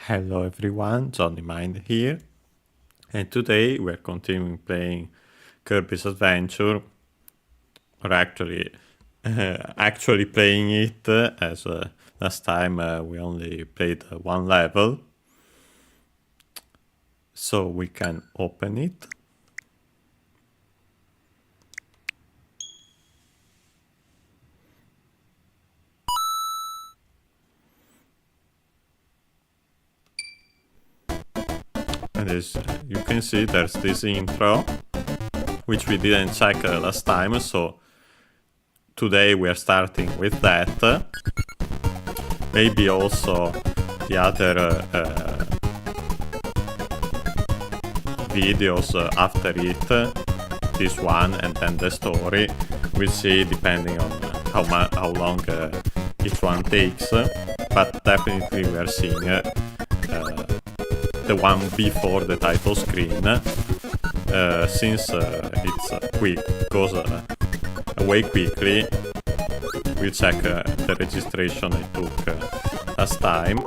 Hello everyone, Johnny Mind here, and today we're continuing playing Kirby's Adventure, or actually playing it, as last time we only played one level, so we can open it. And as you can see, there's this intro, which we didn't check last time, so today we are starting with that. Maybe also the other videos after it, this one and then the story. We'll see depending on how long each one takes, but definitely we are seeing the one before the title screen, since it's quick, goes away quickly. We'll check the registration I took last time.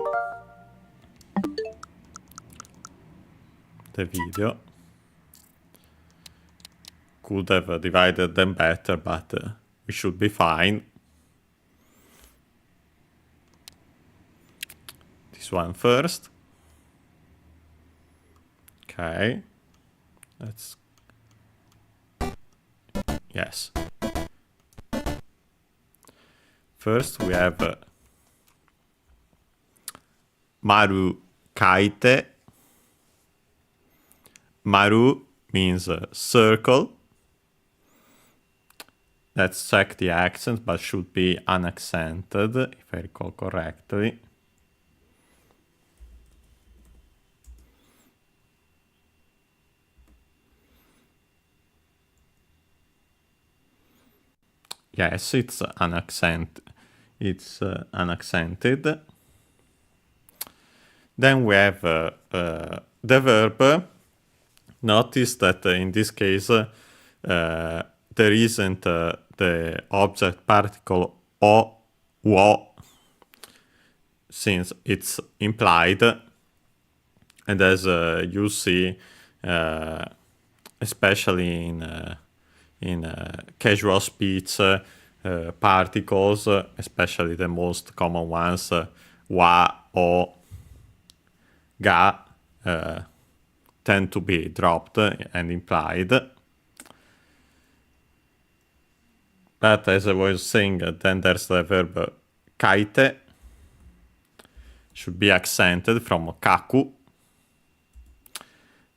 The video could have divided them better, but we should be fine. This one first. Okay, let's, yes. First we have Maru Kaite. Maru means circle. Let's check the accent, but should be unaccented, if I recall correctly. Yes, it's unaccented. Then we have the verb. Notice that in this case there isn't the object particle o, wo, since it's implied. And as you see, especially in casual speech, particles, especially the most common ones, wa, o, ga, tend to be dropped and implied. But as I was saying, then there's the verb kaite, should be accented from kaku,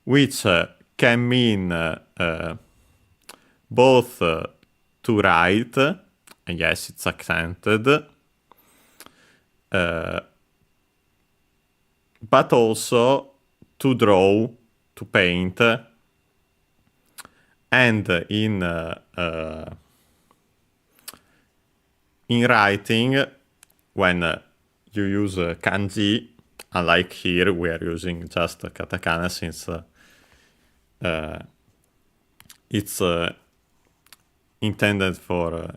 which can mean both to write, and yes, it's accented, but also to draw, to paint, and in writing, when you use kanji, unlike here we are using just katakana, since it's intended for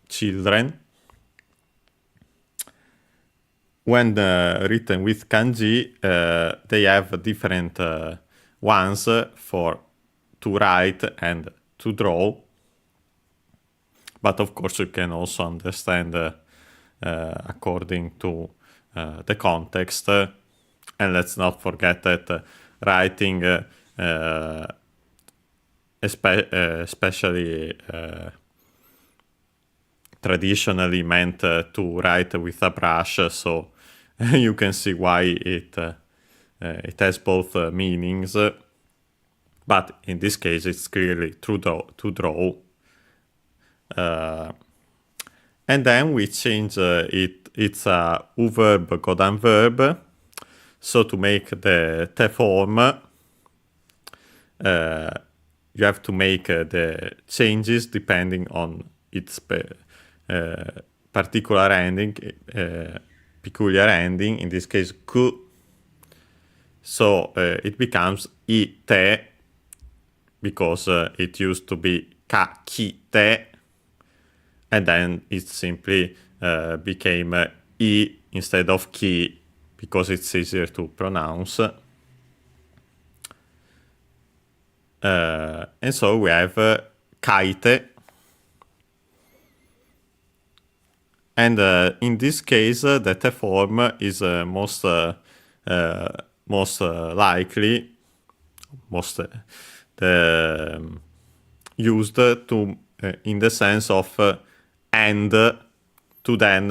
children. When written with kanji, they have different ones for to write and to draw. But of course you can also understand according to the context. And let's not forget that writing, especially traditionally meant to write with a brush, so you can see why it has both meanings, but in this case it's clearly to draw. And then we change it's a U verb, Godan verb, so to make the te form, you have to make the changes depending on its particular ending, peculiar ending, in this case ku. So it becomes I te, because it used to be ka ki te, and then it simply became I instead of ki because it's easier to pronounce. And so we have kite. And in this case, the te form is most likely, used to in the sense of and to then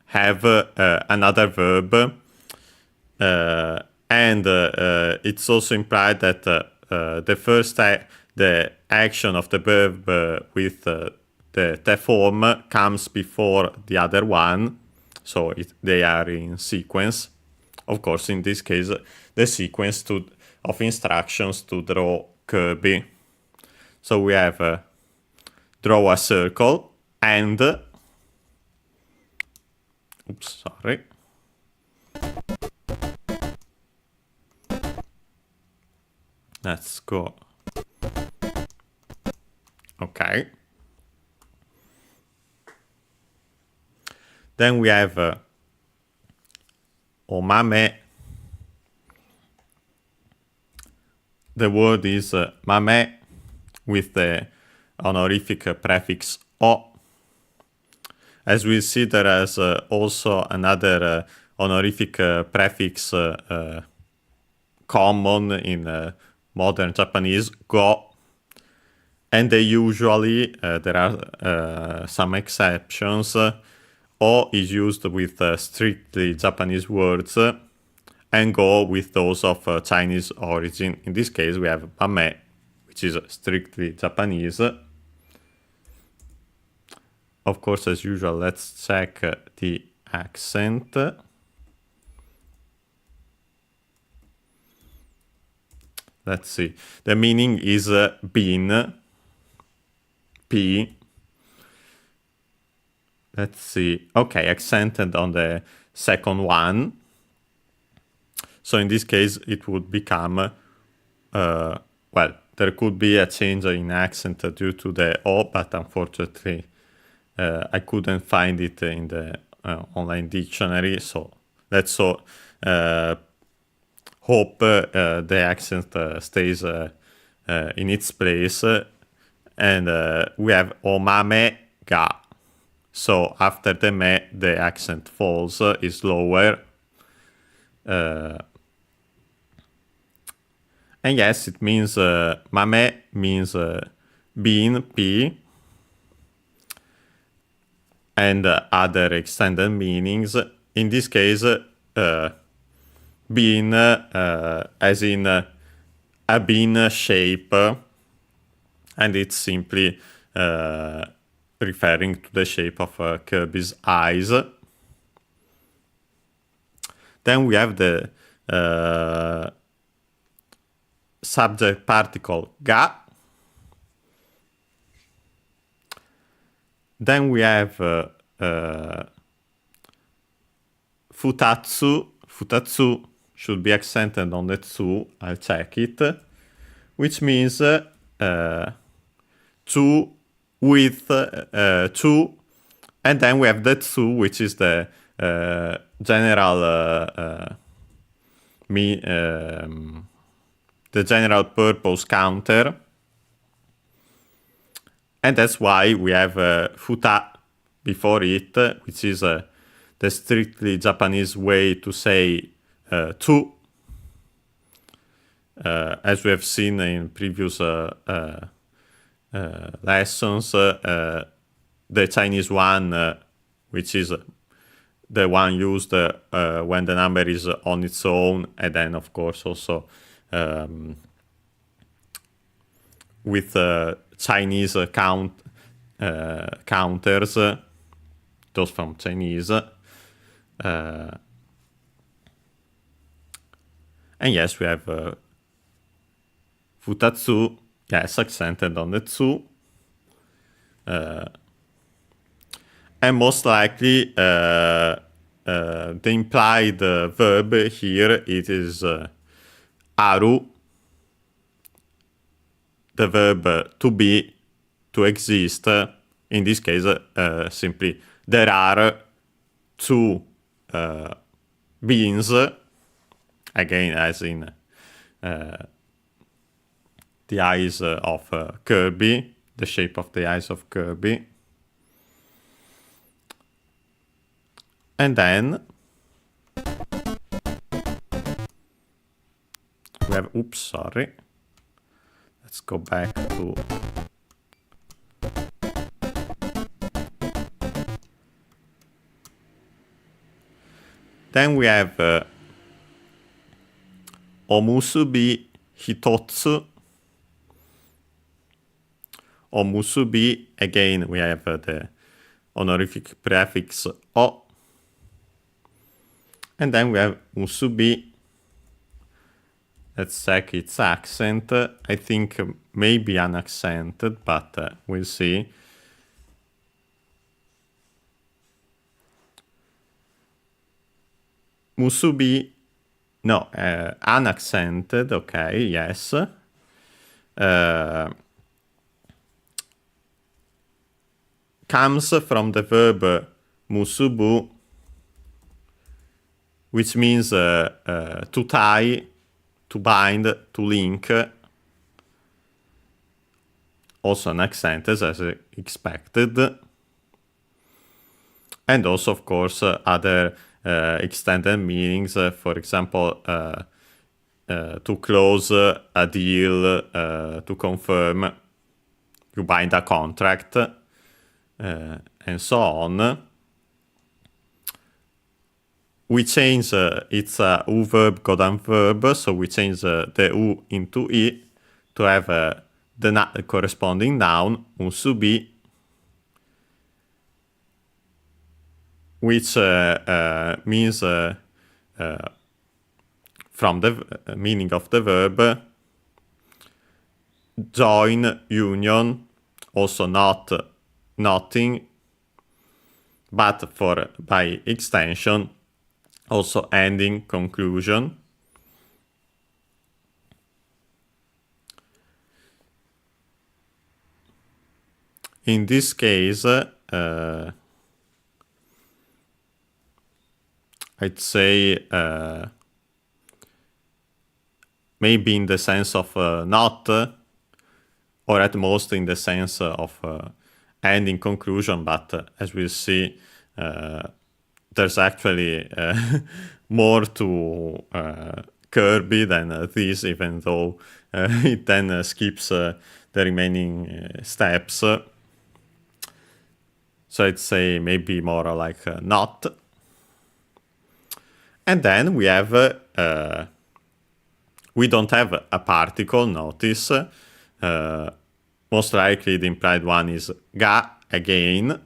have another verb, and it's also implied that the first the action of the verb with the te form comes before the other one, so they are in sequence. Of course, in this case, the sequence of instructions to draw Kirby. So we have draw a circle and oops, sorry. Let's go. Okay. Then we have omame. The word is mame with the honorific prefix o. As we see, there is also another honorific prefix common in modern Japanese, go. And they usually, there are some exceptions, o is used with strictly Japanese words, and go with those of Chinese origin. In this case, we have mame, which is strictly Japanese. Of course, as usual, let's check the accent. Let's see. The meaning is been, P. Let's see. Okay, accented on the second one. So in this case, it would become, well, there could be a change in accent due to the O, but unfortunately, I couldn't find it in the online dictionary. So let's hope the accent stays in its place. And we have omame ga. So after the me, the accent falls, is lower. And yes, it means mame means bean, P, and other extended meanings. In this case, bean as in a bean shape, and it's simply referring to the shape of Kirby's eyes. Then we have the subject particle ga. Then we have futatsu. Futatsu should be accented on the tsu. I'll check it. Which means two with two. And then we have the tsu, which is the general the general purpose counter. And that's why we have futa before it, which is the strictly Japanese way to say two, as we have seen in previous lessons. The Chinese one, which is the one used when the number is on its own, and then of course also with Chinese counters, those from Chinese. And yes, we have futatsu, yes, accented on the tsu. And most likely the implied verb here, it is aru, the verb to be, to exist. In this case, simply there are two beans, again as in the eyes of Kirby, the shape of the eyes of Kirby. And then we have, oops, sorry. Let's go back to then we have omusubi hitotsu. Omusubi, again we have the honorific prefix o. And then we have musubi. Let's check its accent. I think maybe unaccented, but we'll see. Musubi, no, unaccented, okay, yes. Comes from the verb musubu, which means to tie, to bind, to link. Also unaccented as expected. And also, of course, other extended meanings, for example, to close a deal, to confirm, you bind a contract, and so on. We change its U verb, Godan verb, so we change the U into I to have the corresponding noun, musubi, which means, from the meaning of the verb, join, union, also not, nothing, but by extension, also ending, conclusion. In this case, I'd say maybe in the sense of not, or at most in the sense of ending, conclusion, but as we'll see, there's actually more to Kirby than this, even though it then skips the remaining steps. So I'd say maybe more like not. And then we have, we don't have a particle, notice. Most likely the implied one is ga, again,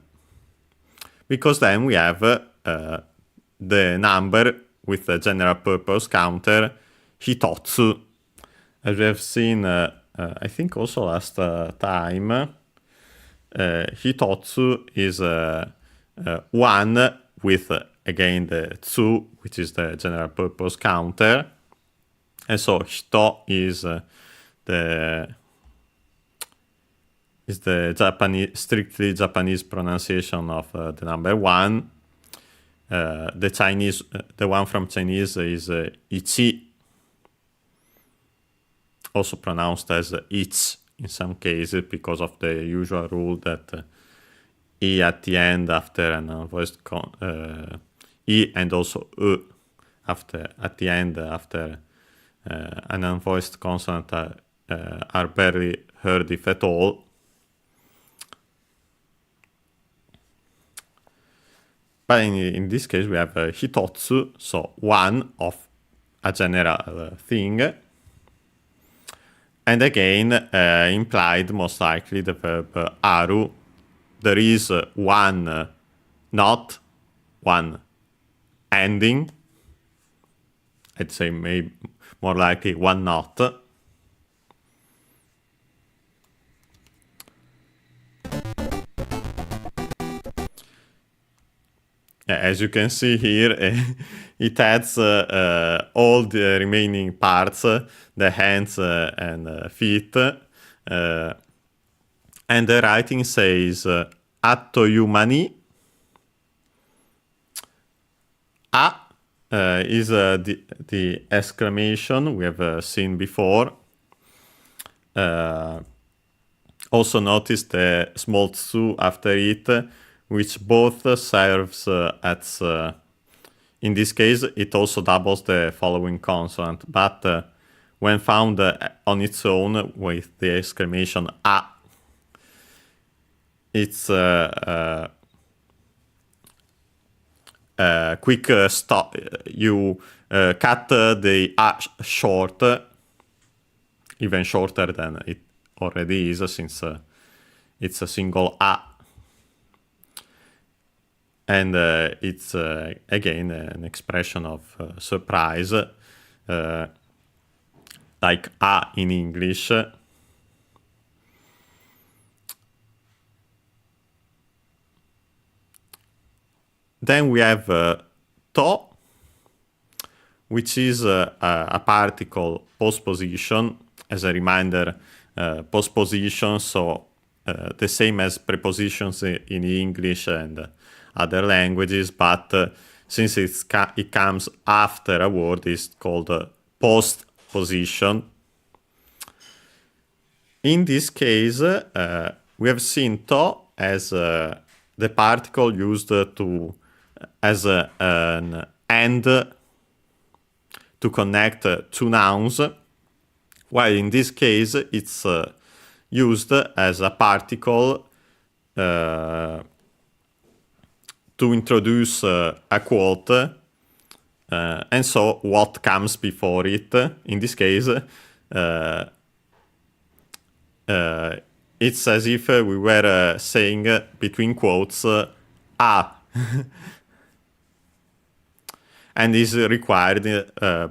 because then we have the number with the general purpose counter, hitotsu. As we have seen, I think also last time, hitotsu is 1 with, again, the tsu, which is the general purpose counter. And so hito is the Japanese, strictly Japanese pronunciation of the number 1. The Chinese, the one from Chinese is ichi, also pronounced as ich in some cases because of the usual rule that I at the end after an unvoiced I and also U at the end after an unvoiced consonant are barely heard if at all. But in this case we have hitotsu, so 1 of a general thing. And again, implied most likely the verb aru. There is one not, one ending. I'd say maybe more likely one not. As you can see here, it adds all the remaining parts, the hands and feet. And the writing says, atto yumani, is the exclamation we have seen before. Also notice the small tsu after it, which both serves as, in this case, it also doubles the following consonant, but when found on its own with the exclamation a, it's quick stop. You cut the a short, even shorter than it already is, since it's a single a. And it's again an expression of surprise, like a in English. Then we have to, which is a particle postposition. As a reminder, postposition, so the same as prepositions in English and other languages, but since it comes after a word, it's called postposition. In this case, we have seen to as the particle used as an and to connect two nouns, while in this case it's used as a particle to introduce a quote, and so what comes before it. In this case, it's as if we were saying between quotes ah, and is required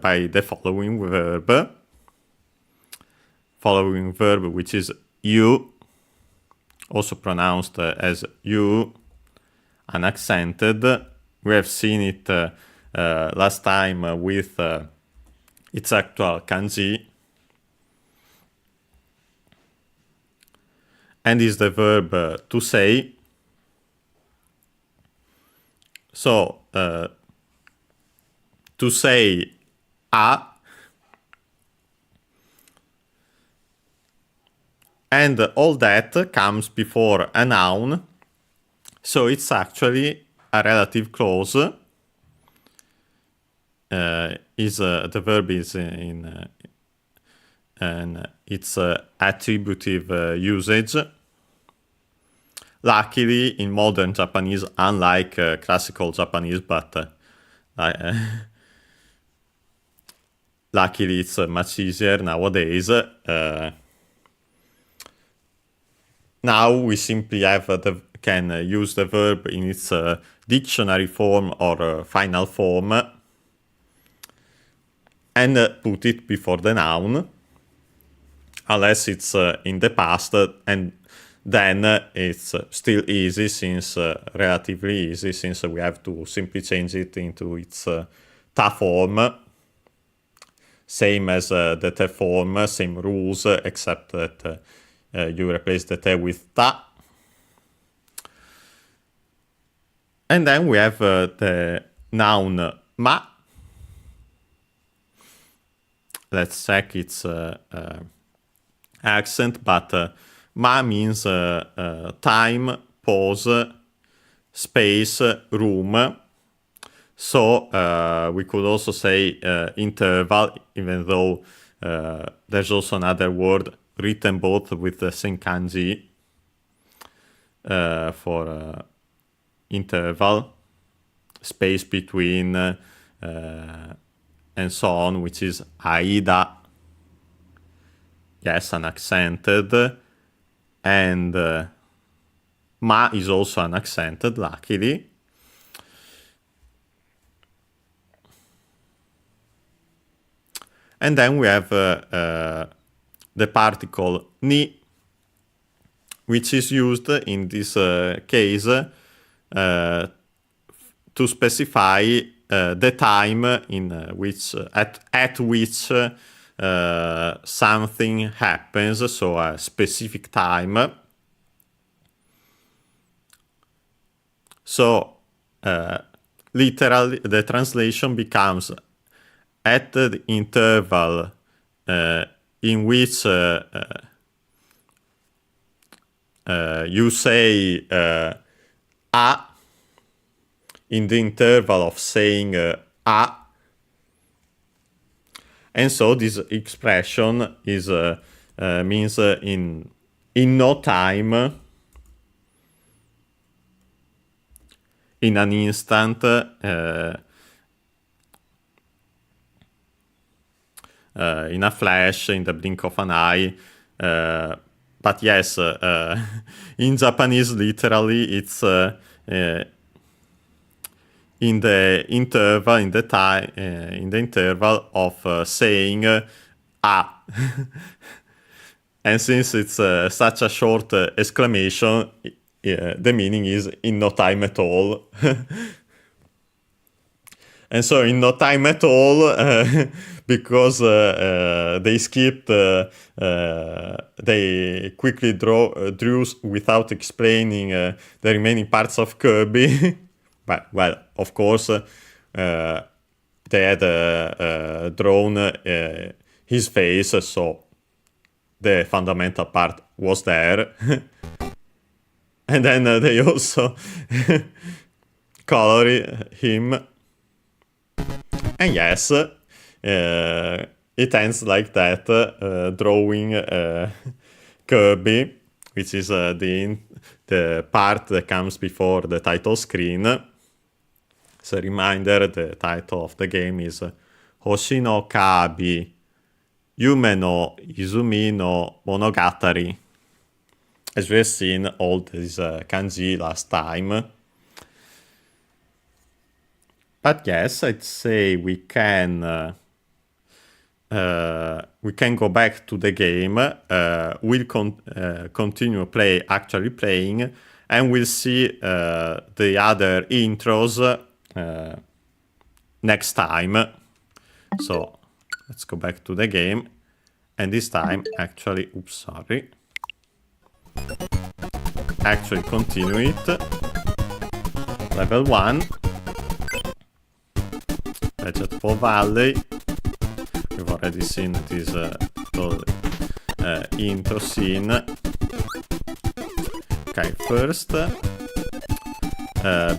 by the following verb, which is you, also pronounced as you, unaccented. We have seen it last time with its actual kanji, and is the verb to say. So to say a, and all that comes before a noun, so it's actually a relative clause. The verb is in its attributive usage. Luckily, in modern Japanese, unlike classical Japanese, but luckily it's much easier nowadays. Now we simply can use the verb in its dictionary form or final form and put it before the noun, unless it's in the past, and then it's still easy, since relatively easy, since we have to simply change it into its ta form, same as the te form, same rules, except that you replace the te with ta. And then we have the noun ma. Let's check its accent, but ma means time, pause, space, room. So we could also say interval, even though there's also another word written both with the same kanji for interval, space between, and so on, which is aida. Yes, unaccented. And ma is also unaccented, luckily. And then we have the particle ni, which is used in this case to specify the time in which at which something happens, so a specific time. So literally, the translation becomes at the interval in which you say a, in the interval of saying a, and so this expression is means in no time, in an instant, in a flash, in the blink of an eye. But yes, in Japanese, literally, it's in the interval, in the time, in the interval of saying "ah," and since it's such a short exclamation, the meaning is in no time at all. And so in no time at all, because they skipped, they quickly drew without explaining the remaining parts of Kirby. But, well, of course, they had drawn his face, so the fundamental part was there. And then they also color him. And yes, it ends like that, drawing Kirby, which is the part that comes before the title screen. As a reminder, the title of the game is Hoshi no Kabi, Yume no Izumi no Monogatari. As we have seen all these kanji last time. But yes, I'd say we can go back to the game. We'll continue actually playing, and we'll see the other intros next time. So let's go back to the game, and this time actually, actually continue it. Level 1. Vegetable Valley. We've already seen this intro scene. Okay, first,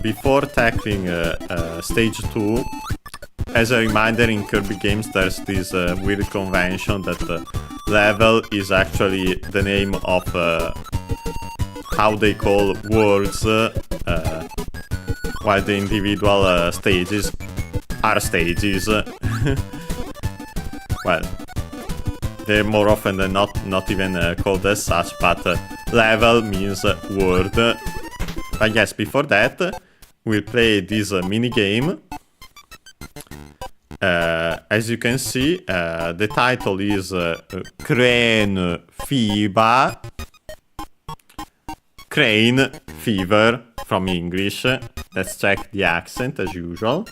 before tackling stage 2, as a reminder, in Kirby games there's this weird convention that level is actually the name of how they call worlds, while the individual stages are stages. Well, they're more often than not even called as such, but level means world. But yes, before that, we'll play this mini game. As you can see, the title is Crane Fever. Crane Fever from English. Let's check the accent as usual.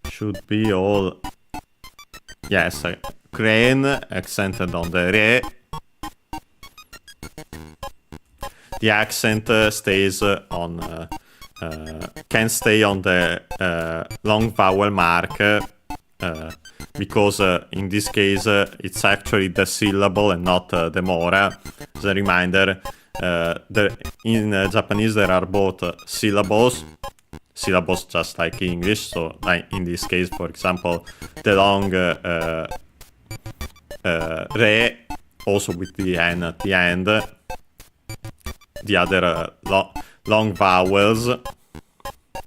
Should be all, yes, crane, accented on the re. The accent stays on, can stay on the long vowel mark, because in this case it's actually the syllable and not the mora. As a reminder, in Japanese there are both syllables just like English, so like in this case, for example, the long re, also with the n at the end, the other long vowels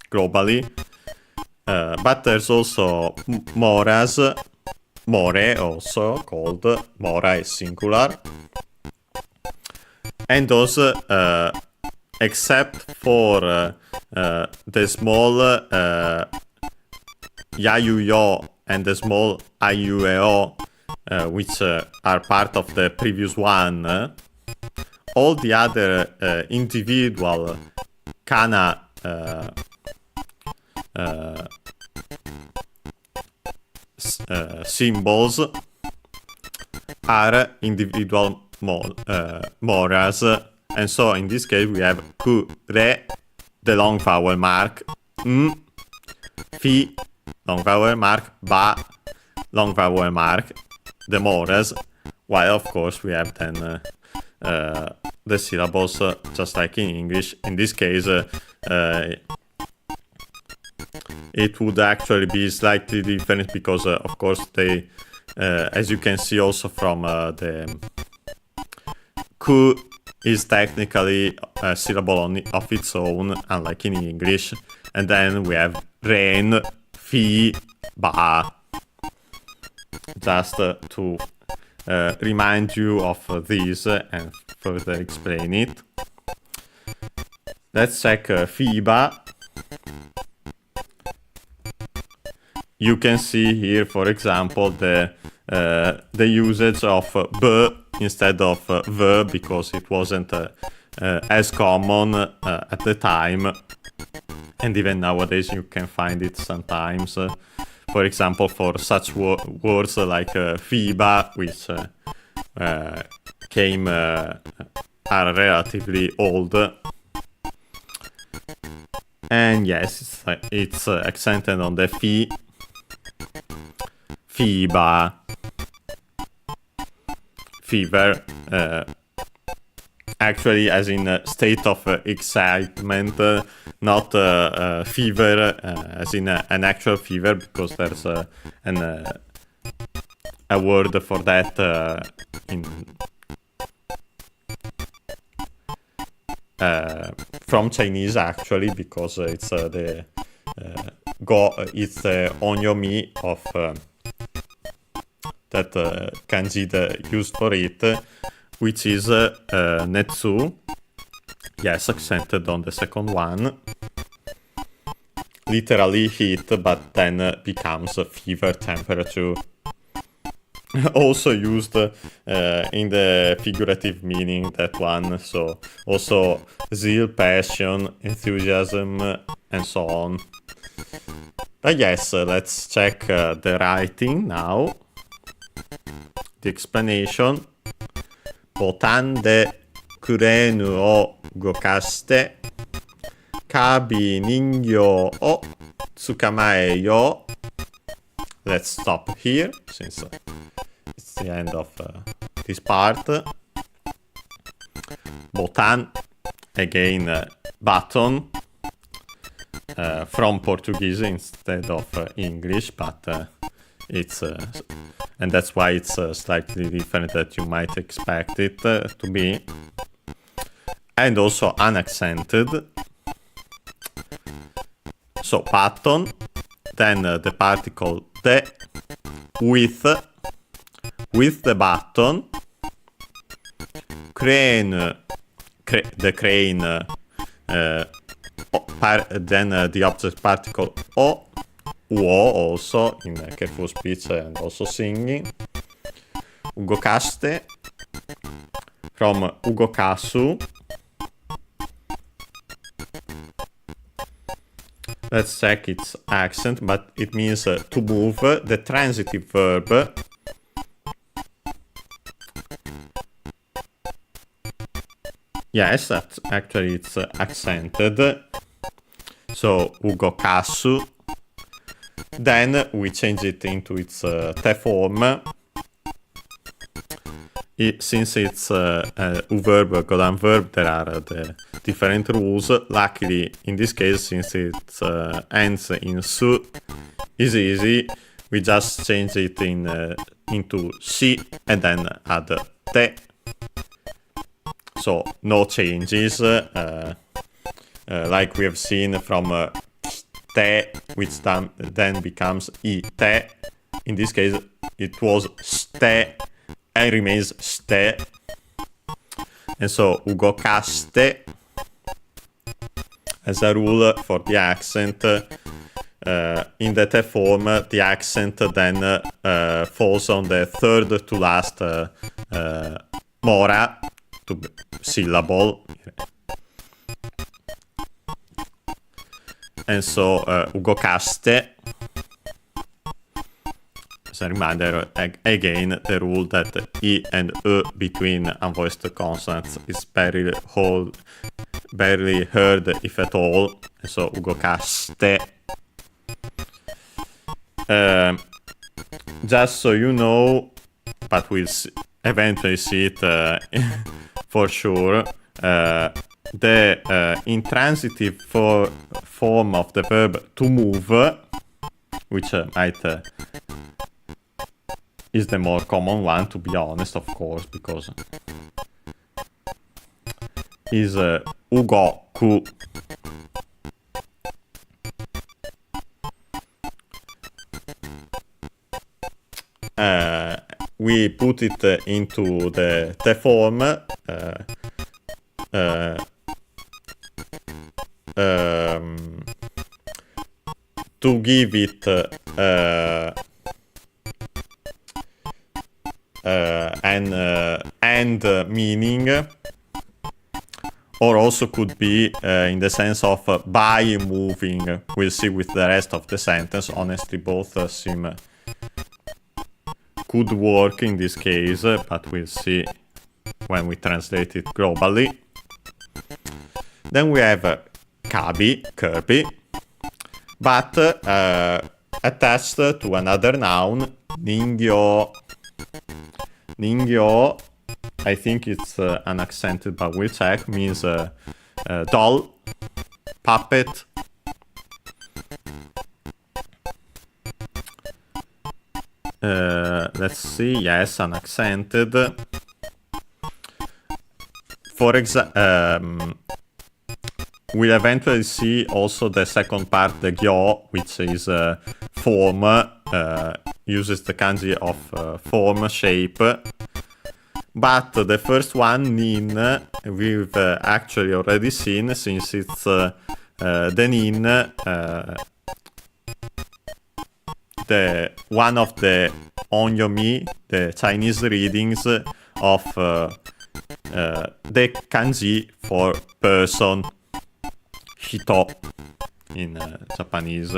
globally, but there's also moras, more also called, mora is singular, and those except for the small ya-yu-yo and the small ai-yu-e-o, which are part of the previous one, all the other individual kana symbols are individual moras. And so in this case we have Q, Re, the long vowel mark, Fi, long vowel mark, Ba, long vowel mark, the moras, while of course we have then the syllables just like in English. In this case it would actually be slightly different because of course they as you can see also from the Q is technically a syllable of its own, unlike in English. And then we have Ren, Fi, Ba. Just to remind you of this and further explain it. Let's check FIBA. You can see here, for example, the usage of B instead of V, because it wasn't as common at the time, and even nowadays you can find it sometimes. For example, for such words like FIBA, which are relatively old. And yes, it's accented on the Fi. FIBA. Fever. Actually, as in a state of excitement, not fever, as in an actual fever, because there's a word for that from Chinese actually, because it's the onyomi of that kanji used for it, which is netsu. Yes, accented on the second one. Literally heat, but then becomes fever temperature. Also used in the figurative meaning, that one. So also zeal, passion, enthusiasm, and so on. But yes, let's check the writing now. The explanation. Botan de kurenu o gokashite kabi ningyo o tsukamae yo. Let's stop here, since it's the end of this part. Botan, again, button, from Portuguese instead of English, but it's and that's why it's slightly different that you might expect it to be. And also unaccented. So button, then the particle de with the button, crane, the crane, then the object particle o, uo also in careful speech and also singing. Ugokaste from ugokasu. Let's check its accent, but it means to move, the transitive verb. Yes, actually it's accented. So ugokasu. Then we change it into its te form. Since it's a verb, Godan verb, there are the different rules. Luckily, in this case, since it ends in su, is easy. We just change it into si and then add te. So no changes, like we have seen from te, which then becomes ite. In this case, it was ste and remains ste. And so ugokaste, as a rule for the accent, in the te form, the accent then falls on the third to last mora, syllable. And so ugokaste, as a reminder, again, the rule that E and E between unvoiced consonants is barely heard, if at all. So ugokaste. Just so you know, but we'll eventually see it for sure, the intransitive form of the verb to move, which is the more common one, to be honest, of course, because is ugoku. We put it into the form to give it an and meaning, or also could be in the sense of by moving. We'll see with the rest of the sentence. Honestly, both seem could work in this case, but we'll see when we translate it globally. Then we have Kirby, but attached to another noun, ningyo. Ningyo, I think it's unaccented, but we'll check, means doll, puppet. Let's see, yes, unaccented. For example, we'll eventually see also the second part, the gyo, which is form, uses the kanji of form, shape. But the first one, nin, we've actually already seen, since it's the nin, the one of the onyomi, the Chinese readings of the kanji for person, hito in Japanese.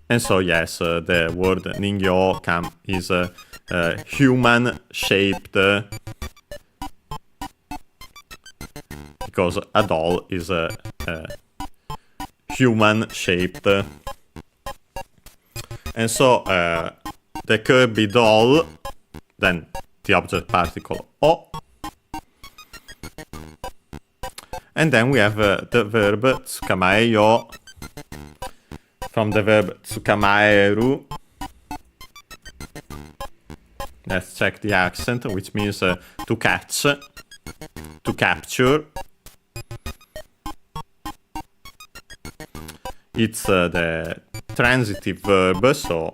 And so yes, the word ningyo is human shaped, because a doll is human shaped. And so the Kirby doll, then the object particle o, and then we have the verb tsukamae yo, from the verb tsukamaeru. Let's check the accent, which means to catch, to capture. It's the transitive verb, so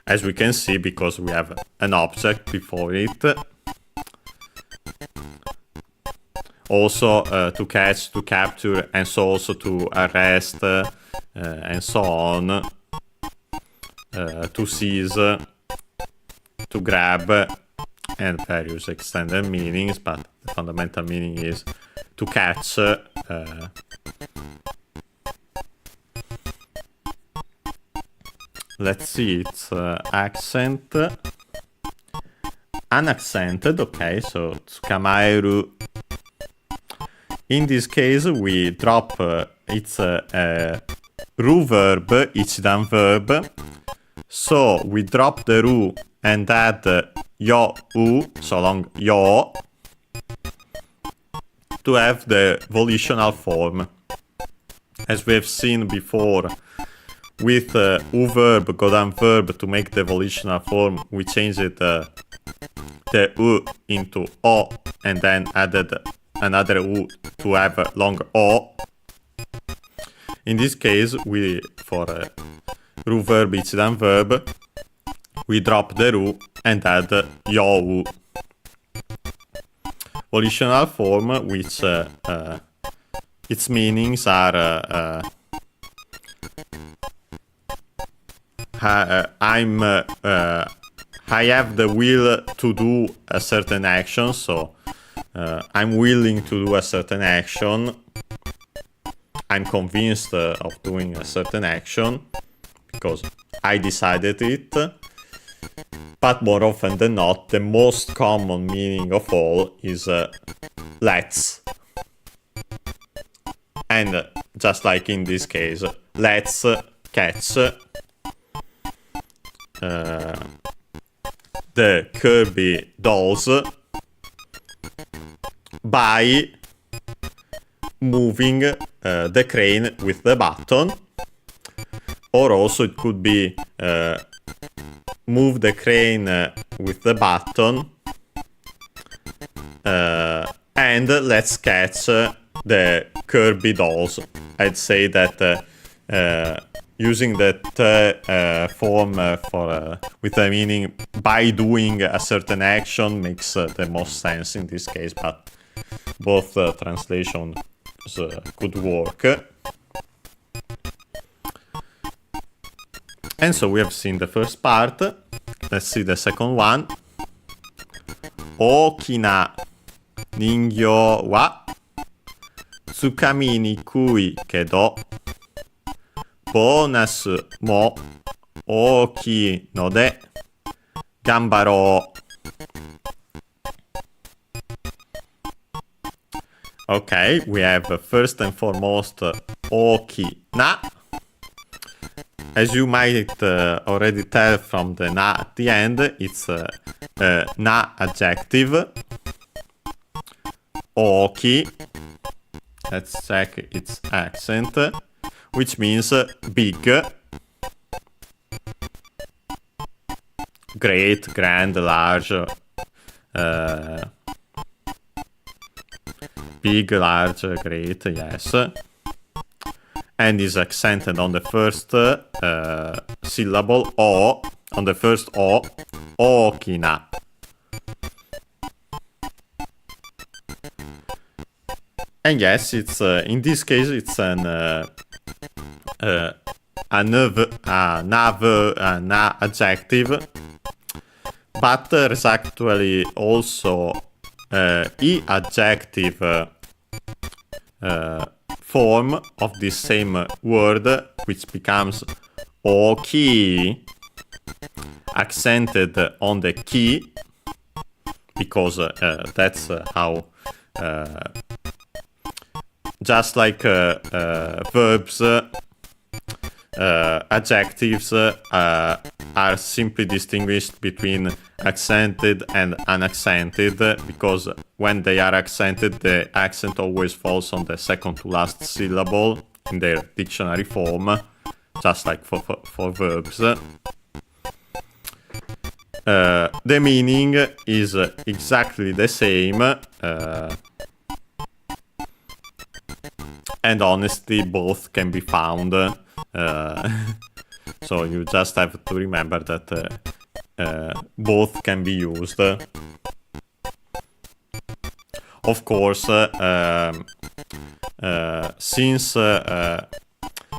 as we can see, because we have an object before it. Also to catch, to capture, and so also to arrest, and so on. To seize, to grab, and various extended meanings, but the fundamental meaning is to catch. Let's see its accent. Unaccented, okay, so tsukamaeru. In this case, we drop its ru verb, ichidan verb. So we drop the ru and add yo u, so long yo, to have the volitional form. As we have seen before, with u verb, godan verb, to make the volitional form, we changed the u into o, and then added another u to have a long o. In this case, we, for ru verb, ichidan verb, we drop the ru and add yo u. Volitional form, which its meanings are I have the will to do a certain action, so I'm willing to do a certain action. I'm convinced of doing a certain action, because I decided it. But more often than not, the most common meaning of all is let's. And just like in this case, let's catch the Kirby dolls by moving the crane with the button. Or also it could be move the crane with the button and let's catch the Kirby dolls. I'd say that using that form with the meaning by doing a certain action makes the most sense in this case, but both translations could work. And so we have seen the first part. Let's see the second one. Okina ningyo wa tsukami nikui kedo bonasu mo ookii no de ganbarou. Okay, we have first and foremost okina. As you might already tell from the na at the end, it's a na adjective. Oki, let's check its accent, which means big, great, grand, large, big, large, great, yes. And is accented on the first syllable o, on the first o, okina. And yes, it's in this case it's an na adjective, but there's actually also I adjective form of this same word, which becomes oki, accented on the ki, because that's how, just like verbs, adjectives are simply distinguished between accented and unaccented, because when they are accented, the accent always falls on the second to last syllable in their dictionary form, just like for verbs. The meaning is exactly the same, and honestly, both can be found. So you just have to remember that both can be used. Of course, since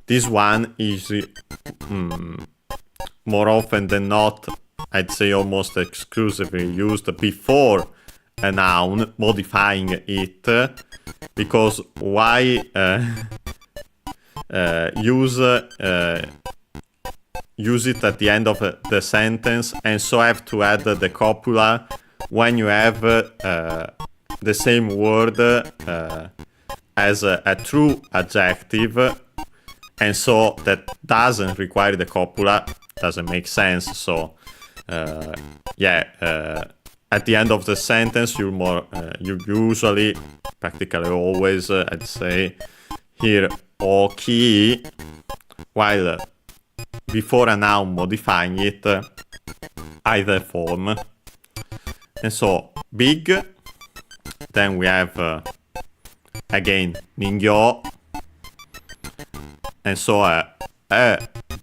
this one is more often than not, I'd say almost exclusively used before a noun, modifying it, because why use it at the end of the sentence and so have to add the copula when you have the same word as a true adjective, and so that doesn't require the copula, doesn't make sense. So at the end of the sentence you usually, practically always, I'd say, hear oki, while before a noun modifying it, either form. And so big, then we have again ningyo, and so a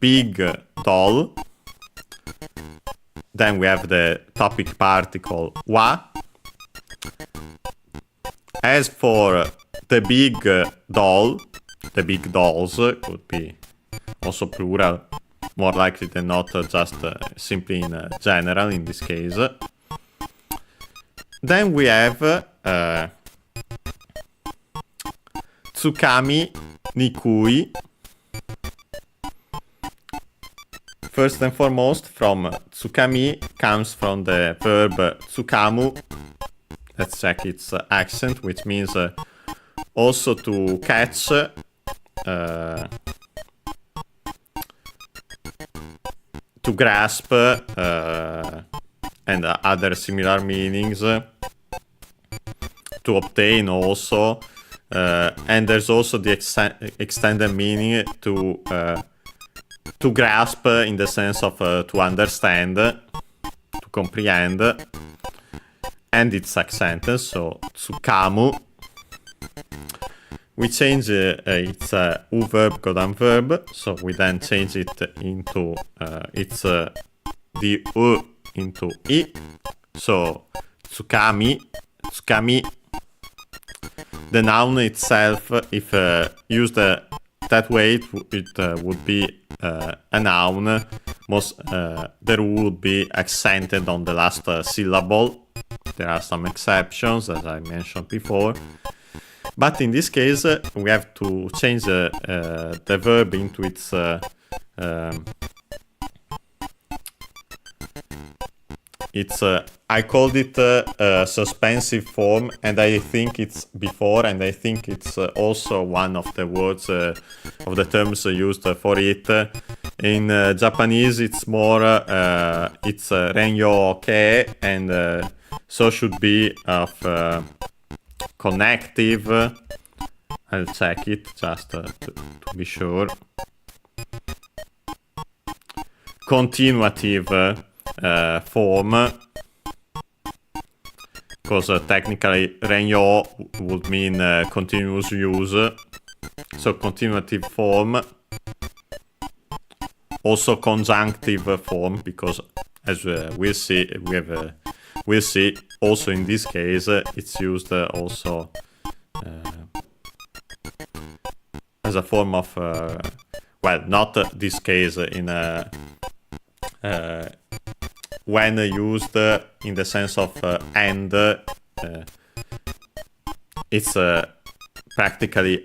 big doll. Then we have the topic particle wa. As for the big doll, the big dolls could be also plural, more likely than not just simply in general in this case. Then we have tsukami nikui. first and foremost, from tsukami comes from the verb tsukamu. Let's check its accent, which means also to catch, to grasp, and other similar meanings, to obtain also, and there's also the extended meaning to grasp in the sense of to understand, to comprehend, and its accent, so tsukamu. We change its u verb, godan verb, so we then change it into its the u into I, so tsukami, tsukami. The noun itself, if used that way, it would be a noun. There would be accented on the last syllable. There are some exceptions, as I mentioned before. But in this case, we have to change the verb into its I called it a suspensive form, and I think it's before, and I think it's also one of the words of the terms used for it. In Japanese, it's more it's renyo ke, and so should be of connective. I'll check it just to be sure. Continuative form, because technically renyo would mean continuous use, so continuative form. Also conjunctive form, because as we'll see, we'll see also in this case it's used also as a form of well, not this case in when used in the sense of and, it's practically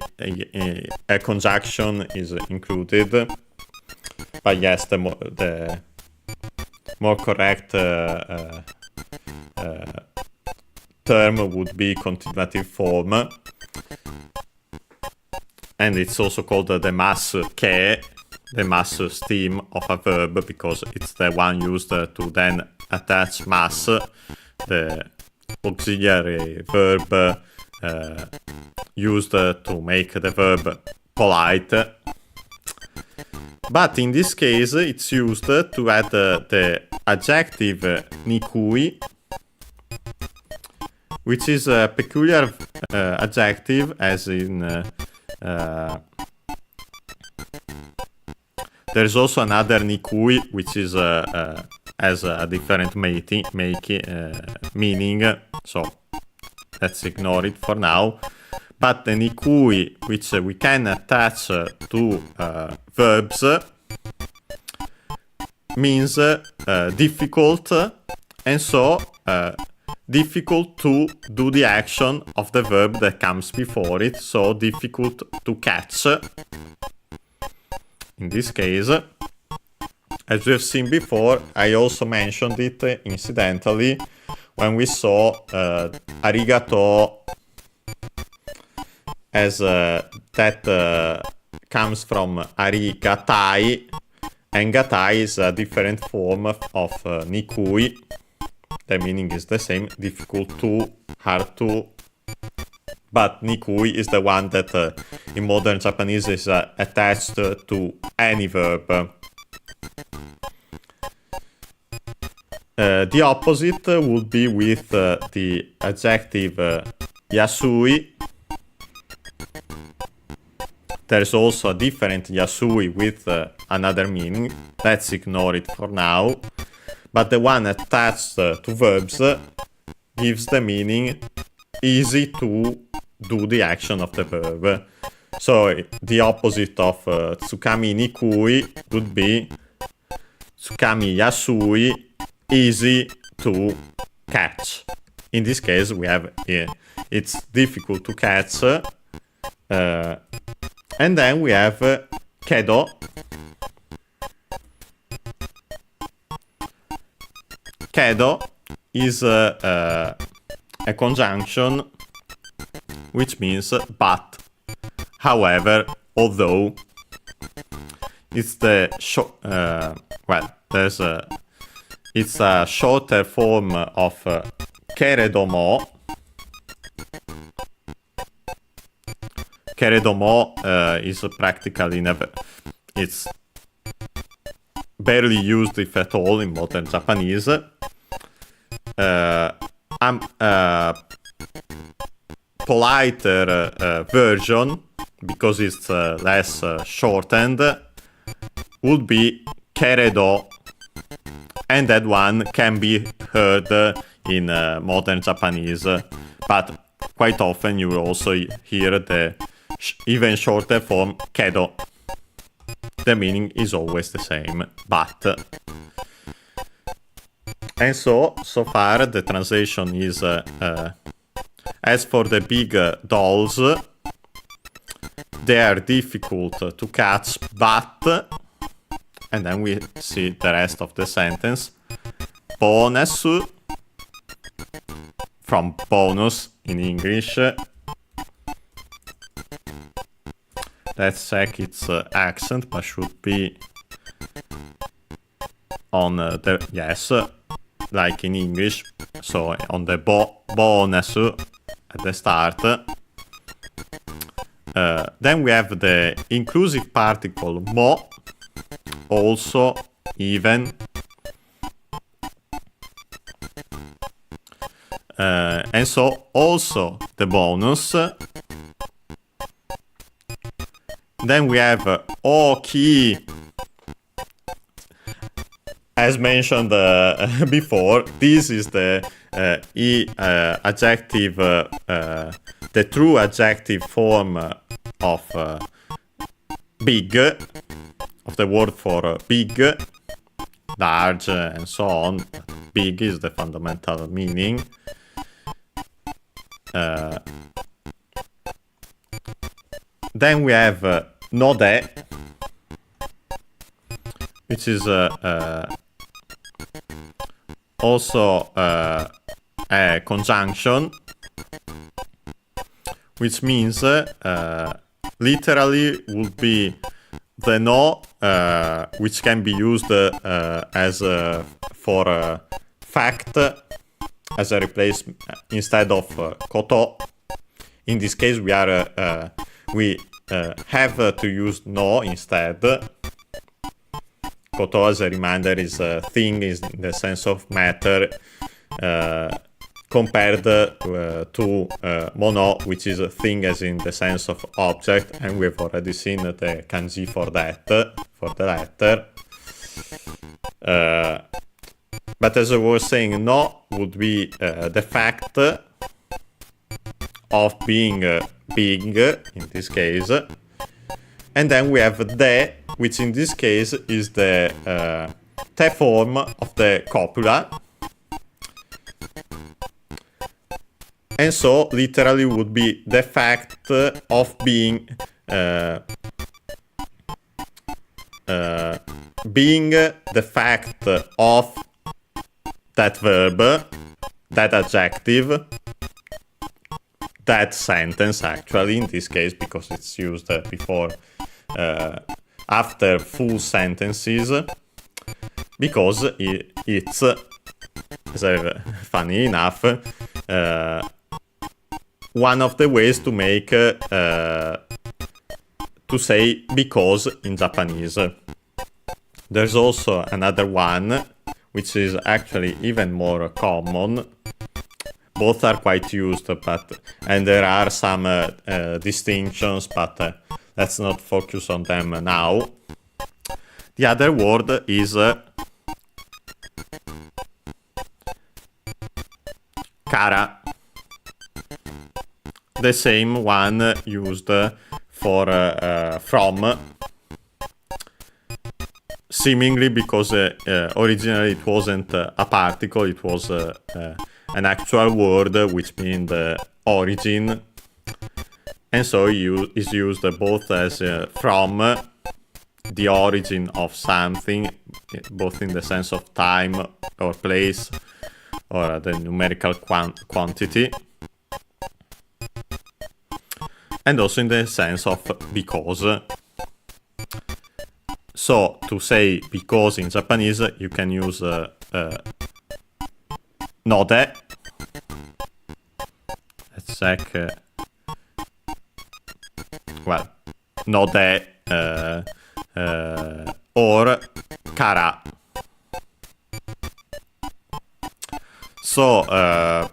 a conjunction is included. But yes, the more correct term would be continuative form, and it's also called the mass ke, the mass stem of a verb, because it's the one used to then attach mass, the auxiliary verb used to make the verb polite. But in this case, it's used to add the adjective nikui, which is a peculiar adjective, as in there's also another nikui, which is has a different meaning, so let's ignore it for now. But the nikui, which we can attach to verbs, means difficult, and so difficult to do the action of the verb that comes before it, so difficult to catch. In this case, as we have seen before, I also mentioned it incidentally when we saw arigato, as that comes from arigatai, and gatai is a different form of nikui. The meaning is the same, difficult to, hard to, but nikui is the one that in modern Japanese is attached to any verb. The opposite would be with the adjective yasui. There's also a different yasui with another meaning. Let's ignore it for now. But the one attached to verbs gives the meaning easy to do the action of the verb. So the opposite of tsukami nikui would be tsukami yasui, easy to catch. In this case, we have it's difficult to catch, and then we have kedo, kedo is a conjunction which means but, however, although. It's the it's a shorter form of keredomo. Keredomo is practically never. It's barely used, if at all, in modern Japanese. Politer version, because it's less shortened, would be keredo, and that one can be heard in modern Japanese, but quite often you will also hear the even shorter form kedo. The meaning is always the same, but. And so far the translation is as for the big dolls, they are difficult to catch, but, and then we see the rest of the sentence, bonus, from bonus in English. Let's check its accent, but should be on the, yes, like in English, so on the bonus at the start. Then we have the inclusive particle mo, also, even. And so also the bonus. Then we have oki. As mentioned before, this is the adjective, the true adjective form of big, of the word for big, large, and so on. Big is the fundamental meaning. Then we have node, which is also a conjunction, which means literally would be the no, which can be used as for fact, as a replacement instead of koto. In this case, we have to use no instead. Koto, as a reminder, is a thing, is in the sense of matter, compared to mono, which is a thing as in the sense of object, and we've already seen the kanji for that, for the latter. But as I was saying, no would be the fact of being big, in this case. And then we have de, which in this case is the te form of the copula. And so literally would be the fact of being the fact of that verb, that adjective, that sentence, actually, in this case, because it's used before, after full sentences, because it's, funny enough, one of the ways to make, to say because in Japanese. There's also another one, which is actually even more common. Both are quite used, and there are some distinctions, but let's not focus on them now. The other word is kara, the same one used for from, seemingly because originally it wasn't a particle, it was an actual word, which means origin, and so is used both as from the origin of something, both in the sense of time or place or the numerical quantity, and also in the sense of because. So to say because in Japanese, you can use node. Let's check. Well, node or kara. So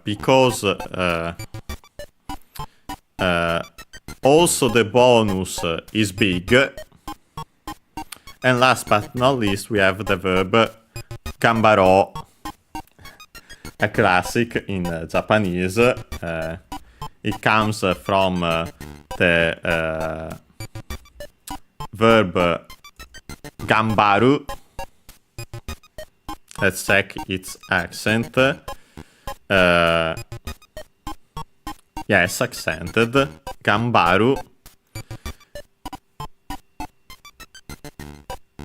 because also the bonus is big. And last but not least, we have the verb gambaro, a classic in Japanese. It comes from the verb gambaru. Let's check its accent. Yes, accented. Gambaru.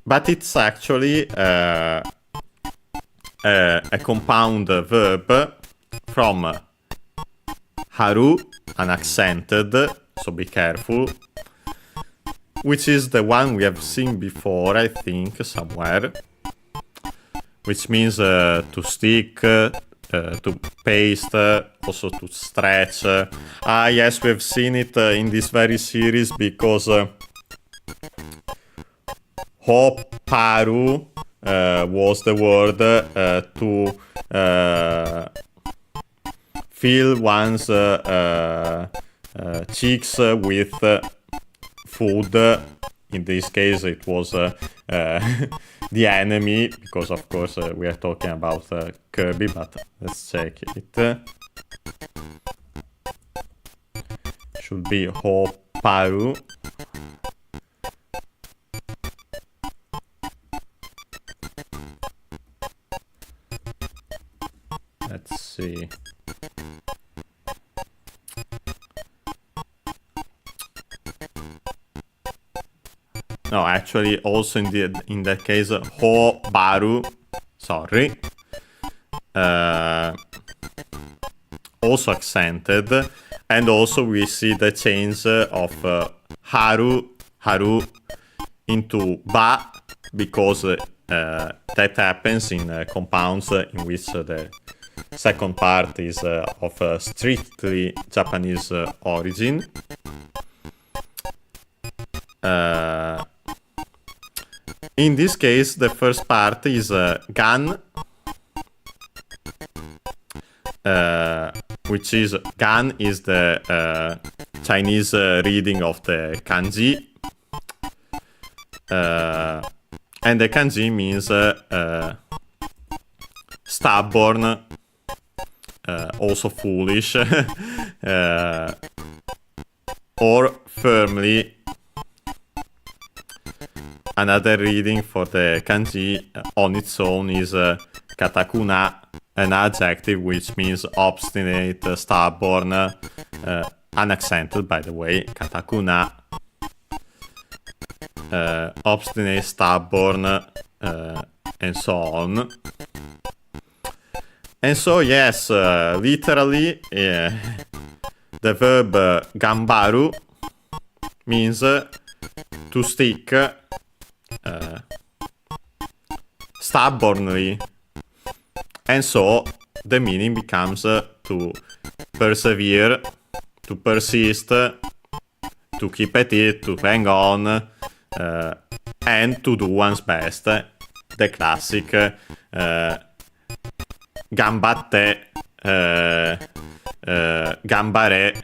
But it's actually a compound verb from haru, unaccented, so be careful, which is the one we have seen before, I think, somewhere, which means to stick, to paste, also to stretch. Yes, we've seen it in this very series because hoparu was the word to fill one's cheeks with food. In this case, it was the enemy, because of course we are talking about Kirby, but let's check it. Should be hoparu. Let's see. No, actually, also in that case, ho baru. Sorry. Also accented, and also we see the change of haru into ba, because that happens in compounds in which the second part is of strictly Japanese origin. In this case, the first part is gan, which is gan is the Chinese reading of the kanji, and the kanji means stubborn, also foolish, or firmly. Another reading for the kanji on its own is katakuna, an adjective which means obstinate, stubborn, unaccented, by the way, katakuna. Obstinate, stubborn, and so on. And so, yes, literally, the verb gambaru means to stick stubbornly, and so the meaning becomes to persevere, to persist, to keep at it, to hang on, and to do one's best. The classic gambatte, gambare.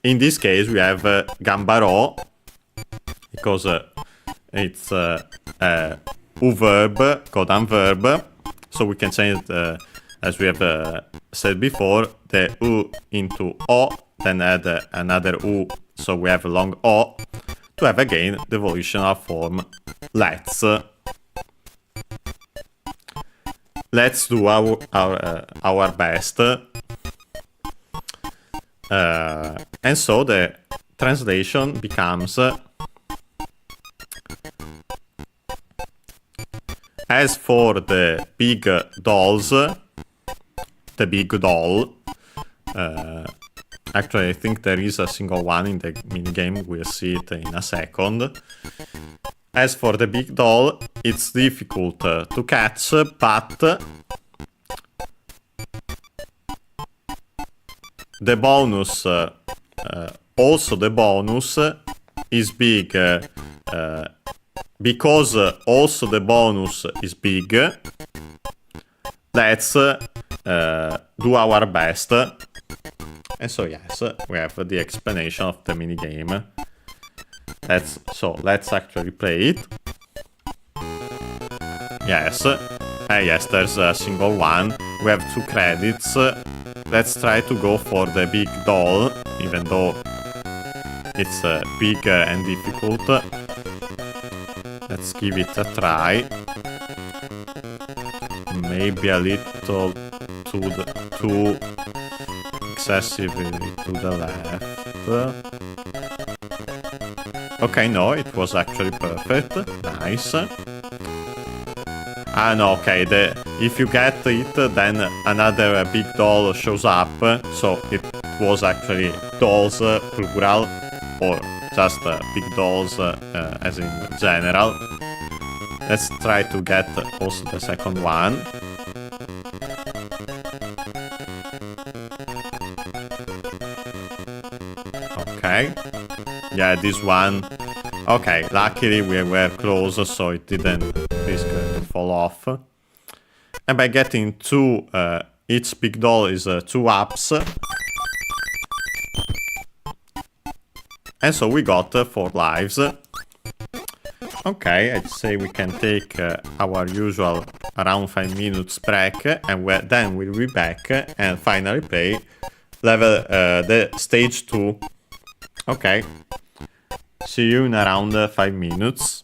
In this case we have gambaro, because it's a U verb, codant verb, so we can change it, as we have said before, the U into O, then add another U, so we have a long O, to have again the volitional form let's. Let's do our best. And so the translation becomes As for the big dolls, the big doll, actually I think there is a single one in the minigame, we'll see it in a second. As for the big doll, it's difficult to catch, but the bonus, also the bonus is big, because also the bonus is big. Let's do our best. And so yes, we have the explanation of the minigame. Let's actually play it. Yes, yes, there's a single one. We have 2 credits. Let's try to go for the big doll, even though it's big and difficult. Let's give it a try. Maybe a little too excessively to the left. Okay, no, it was actually perfect. Nice. Ah, no, okay, if you get it, then another big doll shows up. So it was actually dolls, plural, or just big dolls, as in general. Let's try to get also the second one. Okay. Yeah, this one. Okay, luckily we were close, so it didn't risk to fall off. And by getting 2, each big doll is 2 ups. And so we got 4 lives. Okay, I'd say we can take our usual around 5 minutes break, and then we'll be back and finally play the stage 2. Okay, see you in around 5 minutes.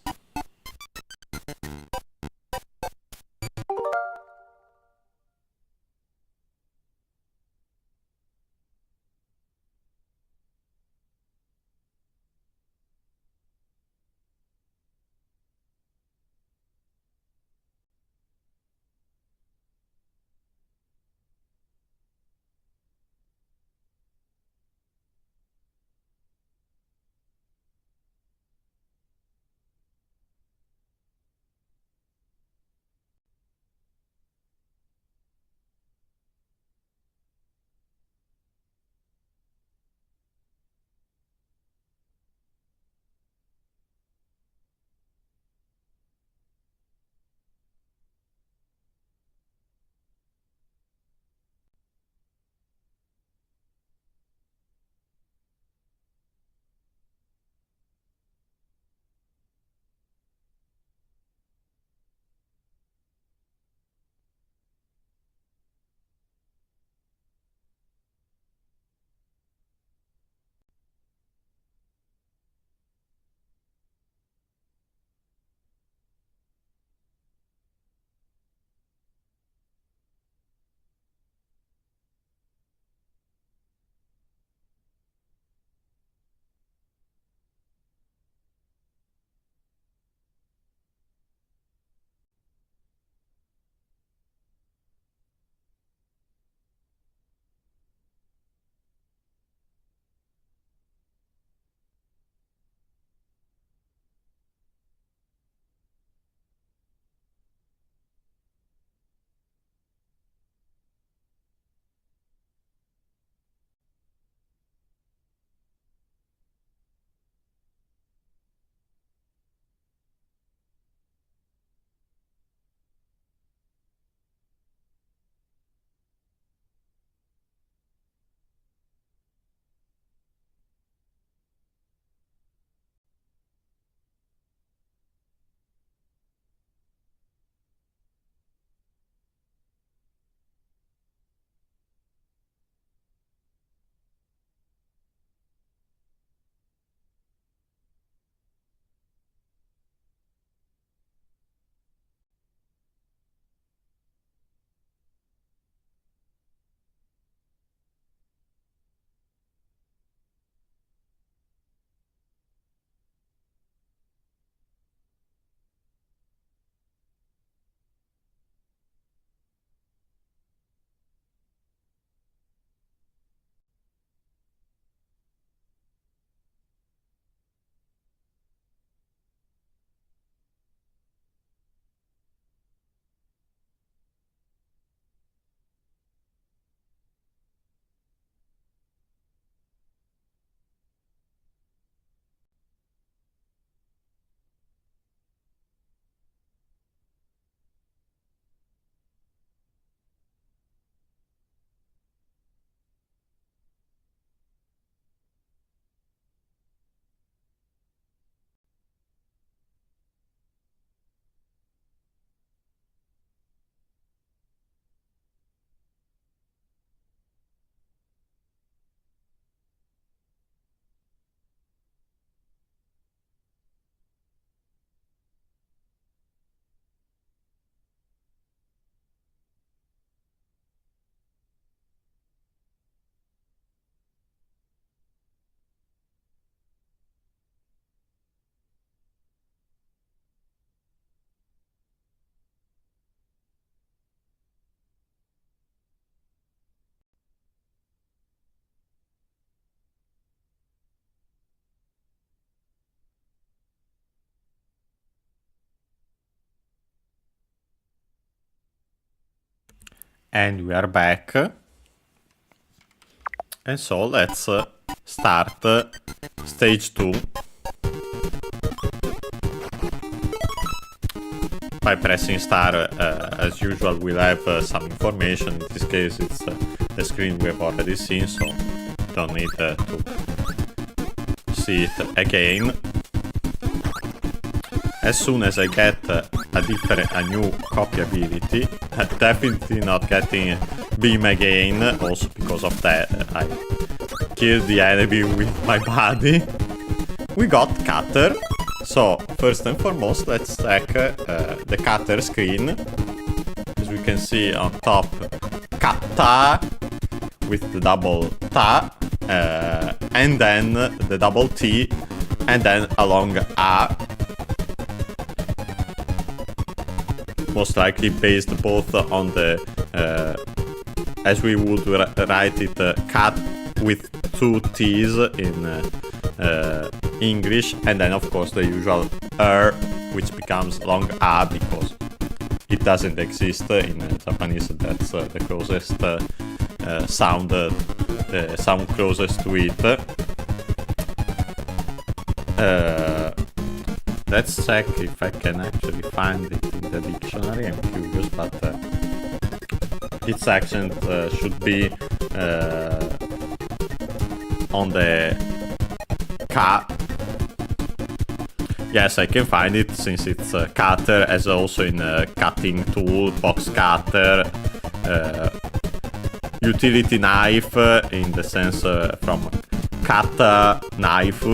And we are back. And so let's start stage 2 by pressing star. As usual, we'll have some information. In this case, it's the screen we have already seen, so don't need to see it again. As soon as I get a new copy ability, definitely not getting beam again, also because of that I killed the enemy with my body. We got cutter. So first and foremost, let's check the cutter screen. As we can see on top, katta with the double ta, and then the double T, and then a long A. Most likely based both on the, as we would write it, cat with 2 T's in English, and then of course the usual which becomes long A because it doesn't exist in Japanese. That's the closest sound, the sound closest to it. Let's check if I can actually find it in the dictionary. I'm curious, but its accent should be on the ka. Yes, I can find it since it's cutter, as also in cutting tool, box cutter, utility knife, in the sense from kata knife,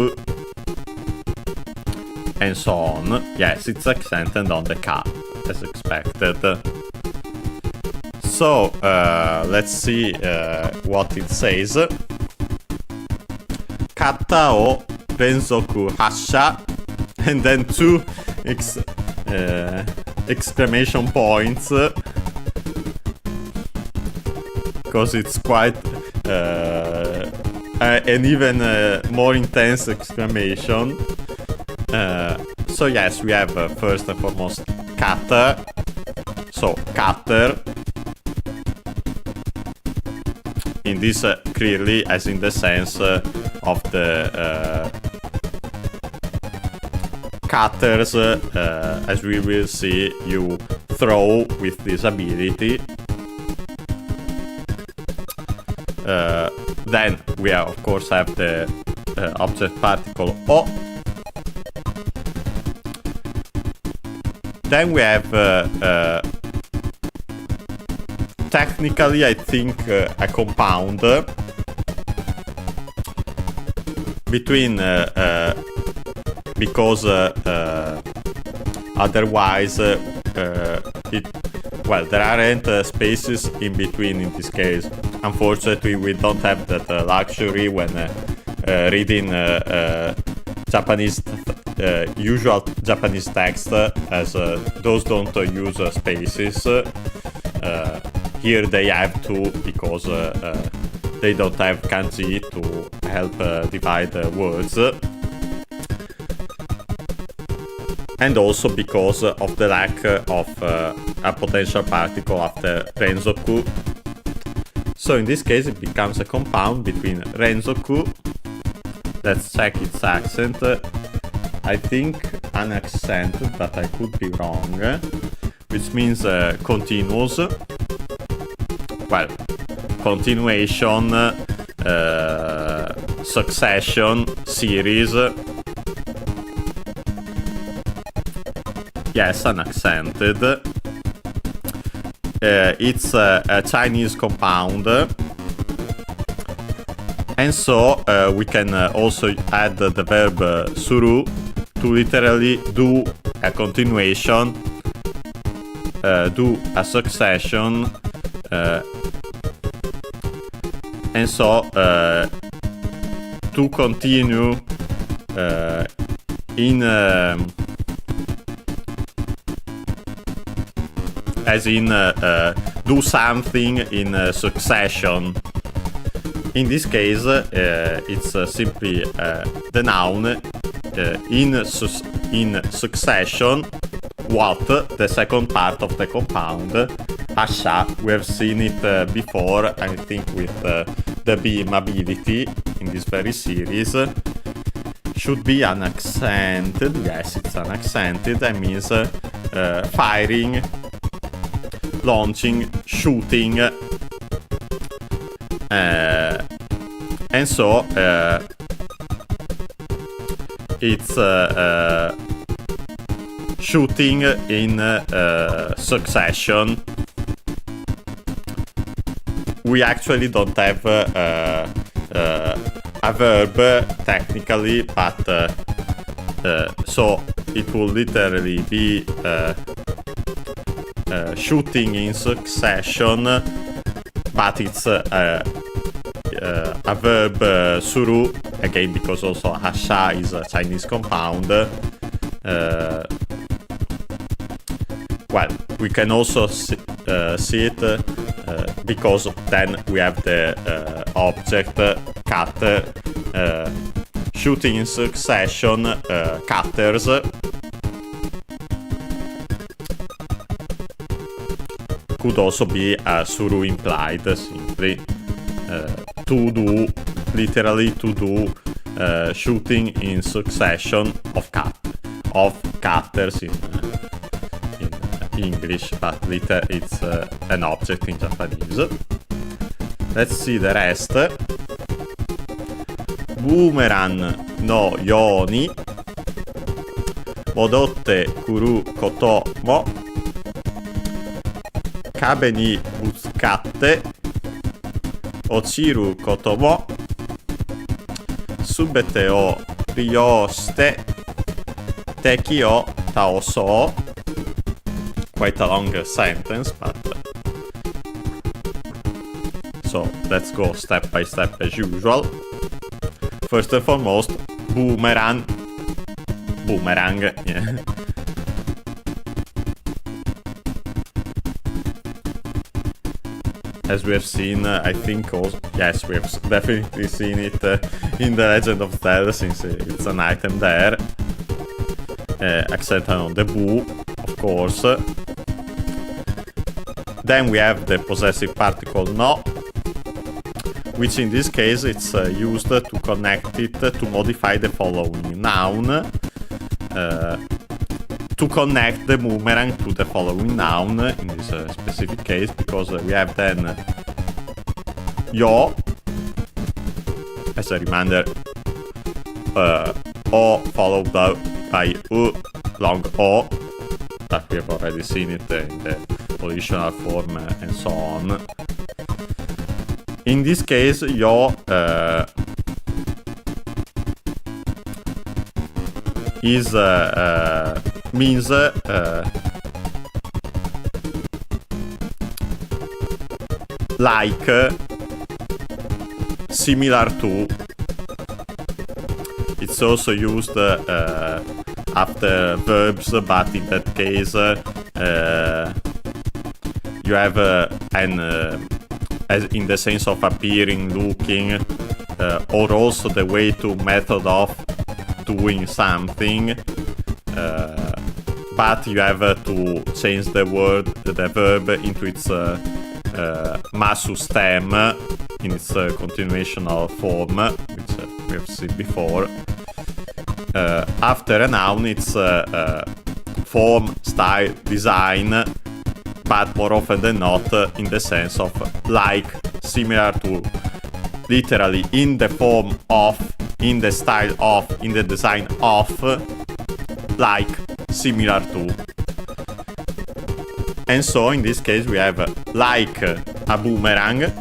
and so on. Yes, it's accented on the ka, as expected. So, let's see what it says. Kata o renzoku hasha, and then 2 exclamation points, because it's quite an even more intense exclamation. So yes, we have first and foremost cutter. So cutter. In this clearly as in the sense of the cutters, as we will see, you throw with this ability. Then we of course have the object particle O. Then we have technically I think a compound between because otherwise there aren't spaces in between in this case. Unfortunately, we don't have that luxury when reading Japanese usual Japanese text, as those don't use spaces. Here they have to, because they don't have kanji to help divide words, and also because of the lack of a potential particle after renzoku. So in this case it becomes a compound between renzoku, let's check its accent, I think unaccented, but I could be wrong, which means continuous, well, continuation, succession, series. Yes, unaccented. It's a Chinese compound, and so we can also add the verb suru to literally do a continuation, do a succession, and so to continue in as in do something in succession. In this case, it's simply the noun in succession, what, the second part of the compound, Asha. We have seen it before, I think, with the beam ability in this very series. Should be unaccented. Yes, it's unaccented. That means firing, launching, shooting. And so it's shooting in succession. We actually don't have a verb technically, but so it will literally be shooting in succession, but it's a verb suru, again because also hasha is a Chinese compound. Well, we can also see it because then we have the object cutter, shooting in succession, cutters. Could also be a suru implied, simply to do, literally to do shooting in succession of cutters in English, but it's an object in Japanese. Let's see the rest. Boomerang no yoni, modotte kuru koto mo, kabe ni butsukatte ochiru koto mo, subete o ryoshite teki o taosou. Quite a long sentence, but so let's go step by step as usual. First and foremost, boomerang, yeah. As we have seen, I think also, yes, we have definitely seen it in the Legend of Zelda, since it's an item there. Accented on the boo, of course. Then we have the possessive particle no, which in this case it's used to connect it to modify the following noun, to connect the boomerang to the following noun in this specific case, because we have then yo, as a reminder, o followed by u, long o, that we have already seen it in the positional form and so on. In this case, yo is means like, similar to. It's also used after verbs, but in that case you have an as in the sense of appearing, looking, or also the way to method of doing something, but you have to change the verb into its masu stem in its continuational form, which we have seen before. After a noun, it's form, style, design, but more often than not in the sense of like, similar to, literally in the form of, in the style of, in the design of, like, similar to. And so in this case we have like a boomerang,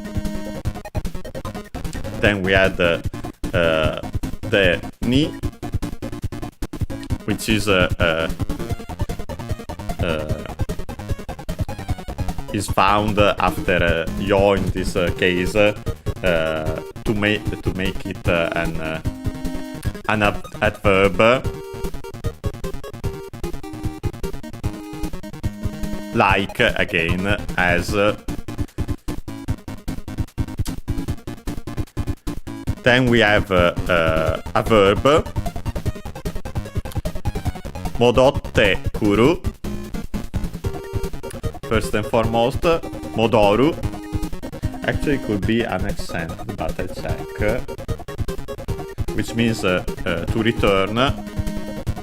then we add the ni, which is found after yo in this case, to make it an adverb, like again as. Then we have a verb, modotte kuru, First and foremost, modoru. Actually could be an accent, but I check. Which means to return,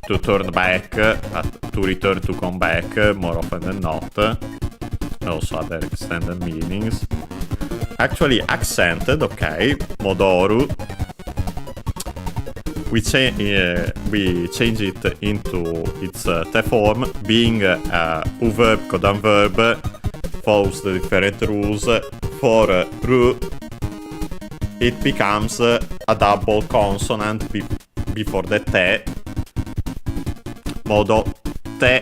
to turn back, but to return to come back more often than not. Also other extended meanings. Actually accented, okay. Modoru. We change it into its te form, being a verb, codan verb, follows the different rules. For ru, it becomes a double consonant before the te. Modo te.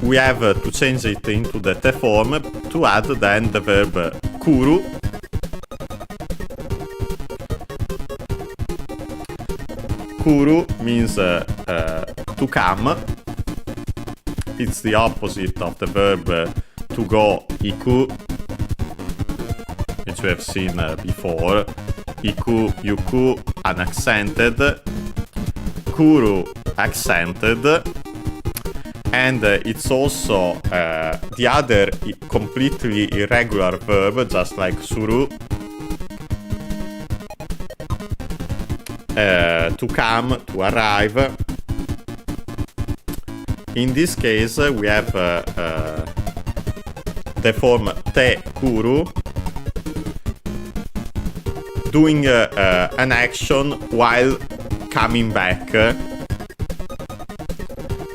We have to change it into the te form to add then the verb kuru. Kuru means to come. It's the opposite of the verb to go, iku, which we have seen before. Iku, yuku, unaccented. Kuru, accented. And it's also the other completely irregular verb, just like suru. To come, to arrive. In this case, we have the form te kuru, doing an action while coming back.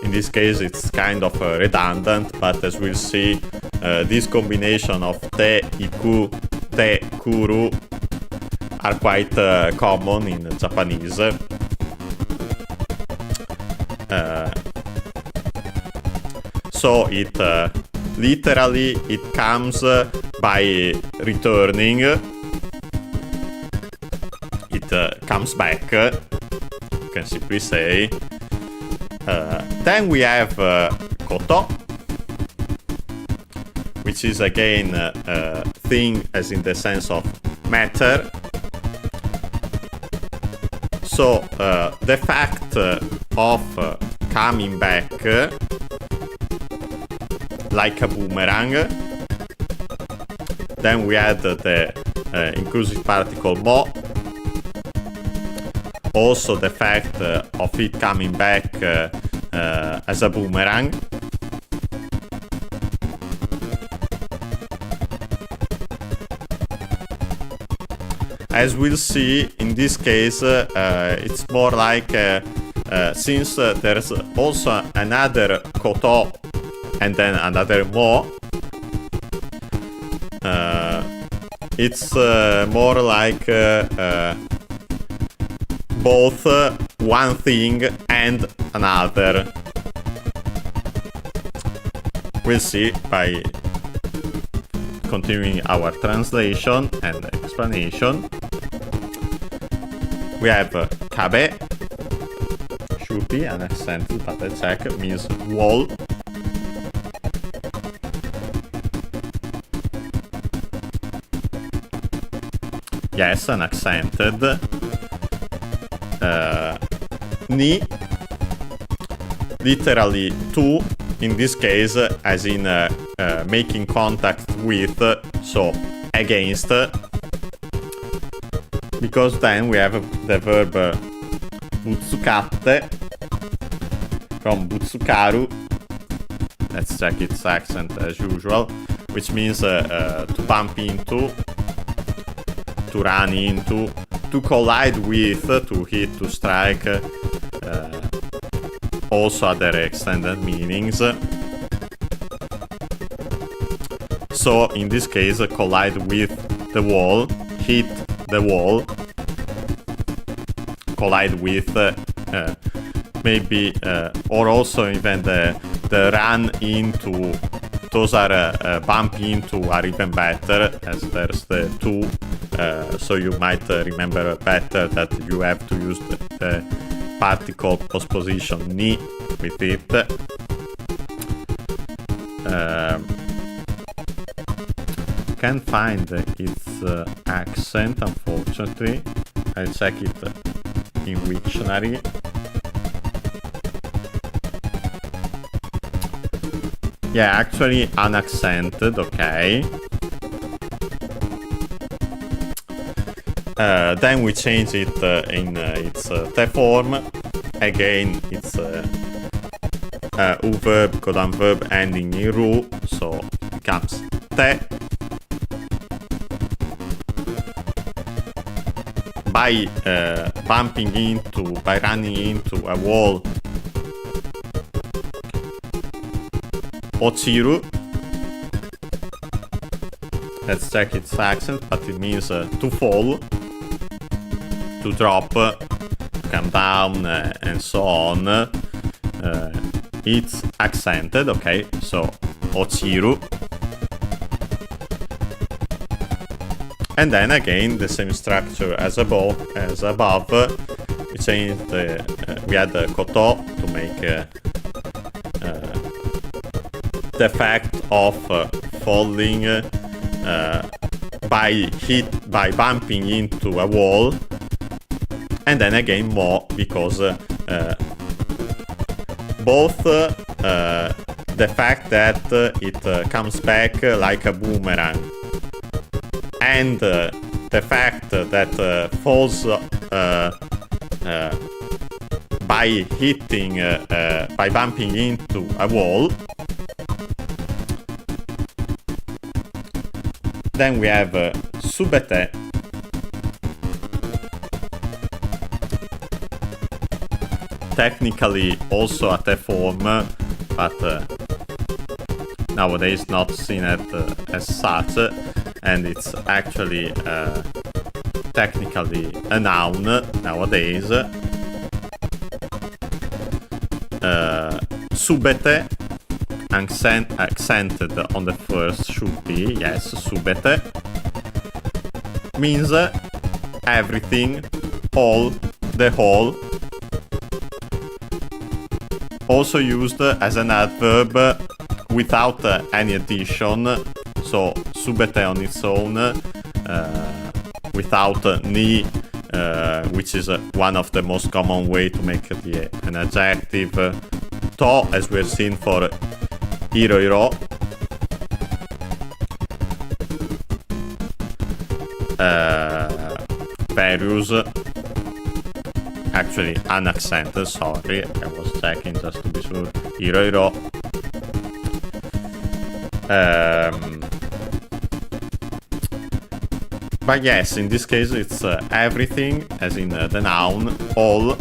In this case, it's kind of redundant, but as we'll see, this combination of te, iku, te, kuru are quite common in Japanese. So it literally it comes by returning. It comes back. You can simply say. Then we have koto, which is again thing as in the sense of matter. So the fact of coming back like a boomerang. Then we add the inclusive particle mo. Also the fact of it coming back as a boomerang. As we'll see, in this case, it's more like, since there's also another koto and then another mo, it's more like both one thing and another. We'll see by continuing our translation and explanation. We have kabe, should be an accented, but I check, means wall. Yes, an accented. Ni, literally to, in this case, as in making contact with, so against. Because then we have the verb butsukatte from butsukaru. Let's check its accent as usual, which means to bump into, to run into, to collide with, to hit, to strike, also other extended meanings. So in this case, collide with the wall, hit the wall, collide with, maybe, or also even the run into. Those are bump into are even better, as there's the two, so you might remember better that you have to use the particle postposition ni with it. Can't find its accent, unfortunately. I'll check it in Wiktionary. Yeah, actually unaccented, okay. Then we change it in its te form. Again, it's u verb, codan verb ending in ru, so it becomes te. By running into a wall, ochiru. Let's check its accent, but it means to fall, to drop, to come down, and so on. It's accented, okay, so ochiru. And then again, the same structure as above. We changed we had the koto to make the effect of falling by bumping into a wall. And then again mo, because both the fact that it comes back like a boomerang and the fact that falls by hitting, by bumping into a wall. Then we have subete. Technically also a te form, but nowadays not seen as such, and it's actually technically a noun nowadays. Subete, accented on the first should be, yes, subete, means everything, all, the whole. Also used as an adverb without any addition, so subete on its own, without ni, which is one of the most common way to make an adjective. To, as we've seen for iroiro. Various, actually unaccented, sorry, I was checking just to be sure. Iroiro. But yes, in this case it's everything, as in the noun, all,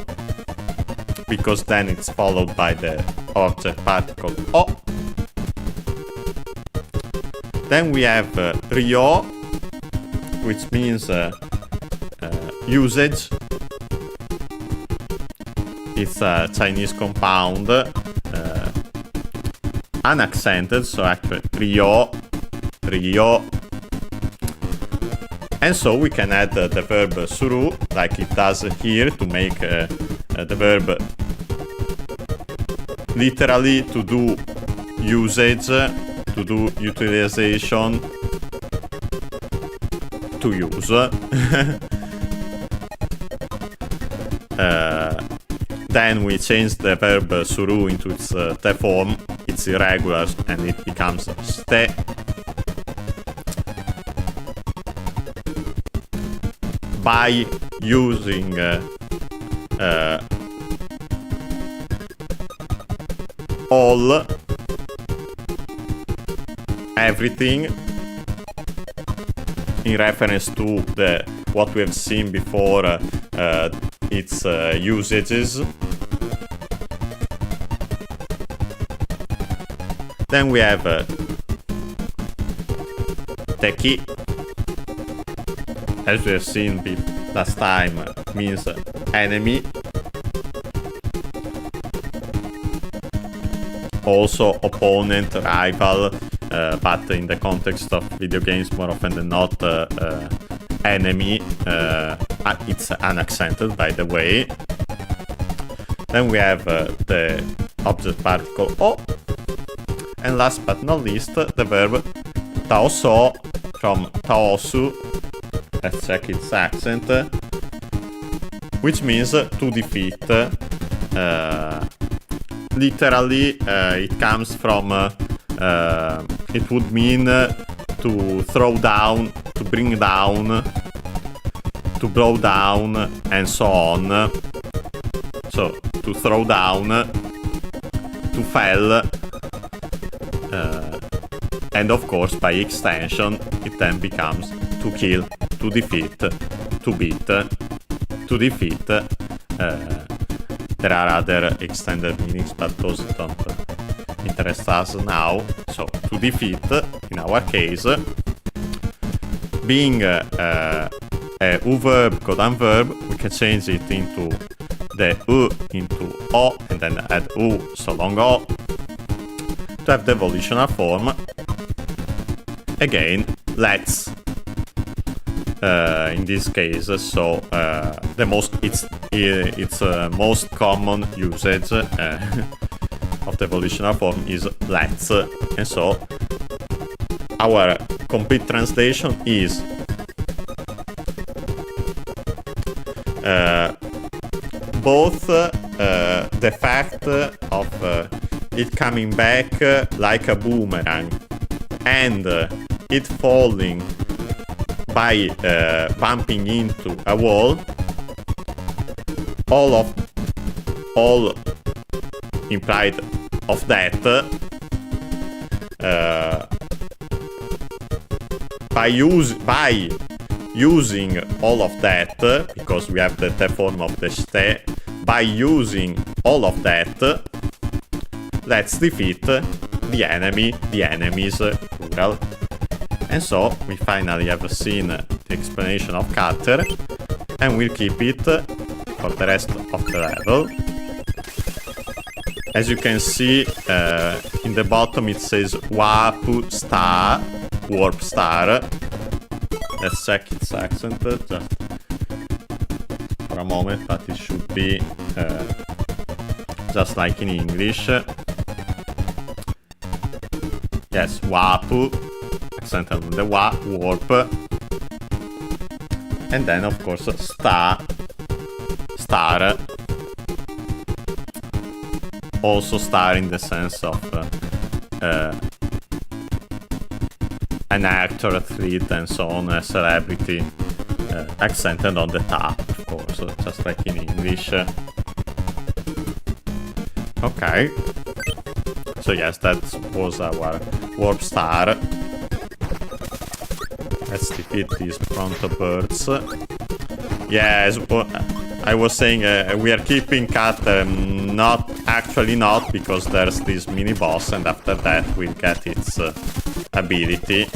because then it's followed by the object particle o. Then we have ryo, which means usage. It's a Chinese compound, unaccented, so actually ryo. And so we can add the verb suru, like it does here, to make the verb literally to do usage, to do utilization, to use. Then we change the verb suru into its te form. It's irregular and it becomes ste. By using all, everything, in reference to what we have seen before, its usages. Then we have teki, as we have seen last time, means enemy. Also opponent, rival, but in the context of video games more often than not enemy. It's unaccented, by the way. Then we have the object particle o. And last but not least, the verb taoso from taosu. Let's check its accent. which means to defeat. Literally, it comes from, it would mean to throw down, to bring down, to blow down, and so on. So, to throw down, to fell, and of course, by extension, it then becomes to kill, to defeat, to beat, to defeat. There are other extended meanings, but those don't interest us now. So, to defeat, in our case, being a U verb, codant verb, we can change it into the U into O, and then add U, so long O, to have the volitional form. Again, let's. In this case, so the most most common usage of the volitional form is let's, and so our complete translation is both the fact of it coming back like a boomerang and it falling by bumping into a wall, all implied of that, by using all of that, because we have the form of the ste, by using all of that, let's defeat the enemies, plural. And so, we finally have seen the explanation of Katter, and we'll keep it for the rest of the level. As you can see, in the bottom it says warp star. Let's check its accent just for a moment, but it should be just like in English. Yes, warp. Accent on the warp, and then of course star, also star in the sense of an actor, athlete, and so on, a celebrity, accented on the top, of course, just like in English. Okay, so yes, that was our warp star. Let's defeat these Pronto birds. Yes, I was saying we are keeping Cat, not because there's this mini boss, and after that we'll get its ability.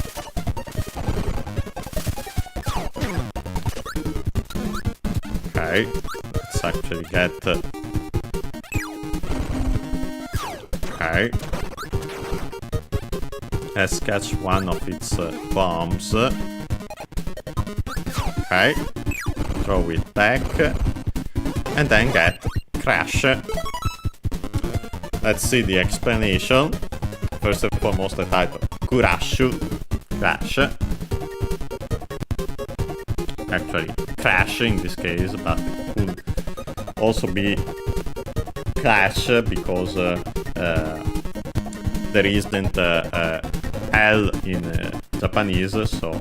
Okay, let's actually get. Okay. Let's catch one of its bombs. Okay. Throw it back. And then get Crash. Let's see the explanation. First and foremost, the title. Crash. Actually, Crash in this case, but it could also be Clash because there isn't L in Japanese, so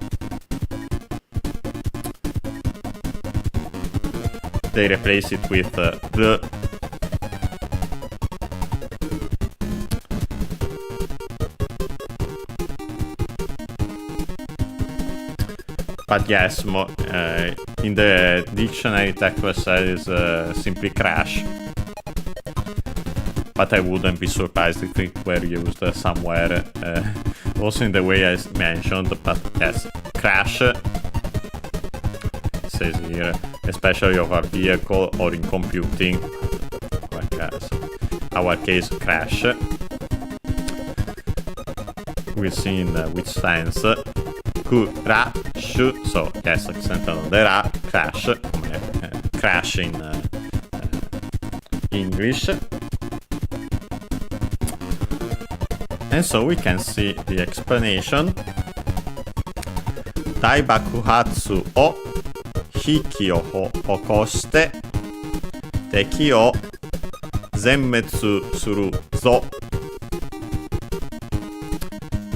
they replace it with the. But yes, in the dictionary Tekla says simply Crash. But I wouldn't be surprised if it were used somewhere, also in the way I mentioned. But yes, Crash says here, especially of our vehicle or in computing, like our case, Crash. We'll see in which sense. Crash, so yes, accented on the ra, Crash, crash in English. And so we can see the explanation. Daibakuhatsu o hiki o hokoshite 敵を全滅するぞ。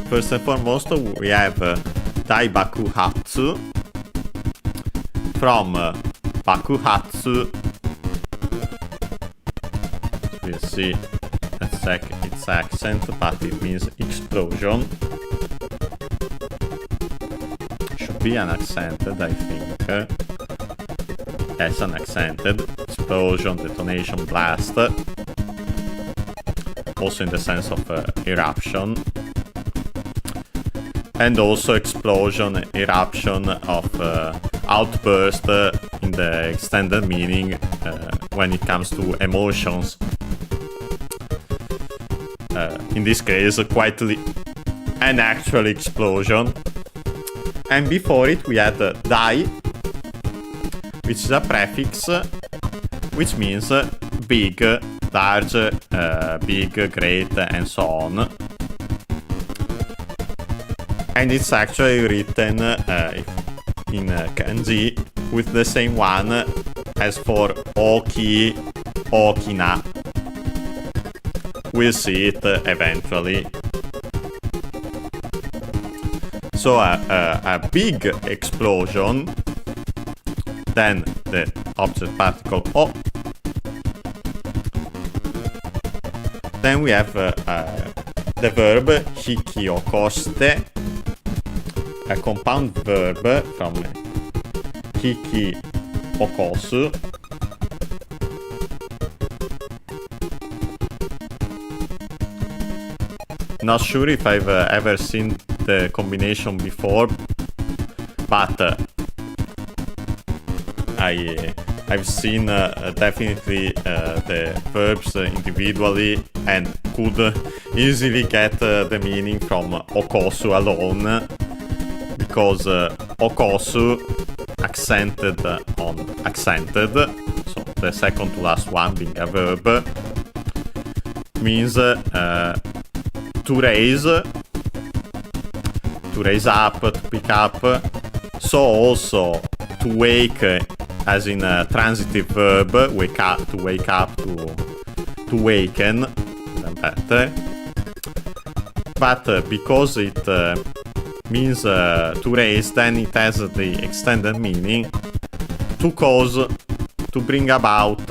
First and foremost, we have 大爆発 from 爆発 we'll see its accent, but it means explosion. Should be an accented, I think. Yes, an accented. Explosion, detonation, blast. Also in the sense of eruption. And also explosion, eruption of outburst in the extended meaning when it comes to emotions. In this case, quite an actual explosion. And before it we had die, which is a prefix, which means big, large, big, great, and so on. And it's actually written in kanji with the same one as for oki, okina. We'll see it eventually. So a big explosion, then the object particle o. Then we have the verb hikiokoste, a compound verb from hiki okosu. Not sure if I've ever seen the combination before, but I've seen definitely the verbs individually and could easily get the meaning from okosu alone, because okosu accented on accented, so the second to last one being a verb, means to raise up, to pick up. So also to wake, as in a transitive verb, wake up, to wake up, to waken, even better. But because it means to raise, then it has the extended meaning to cause, to bring about,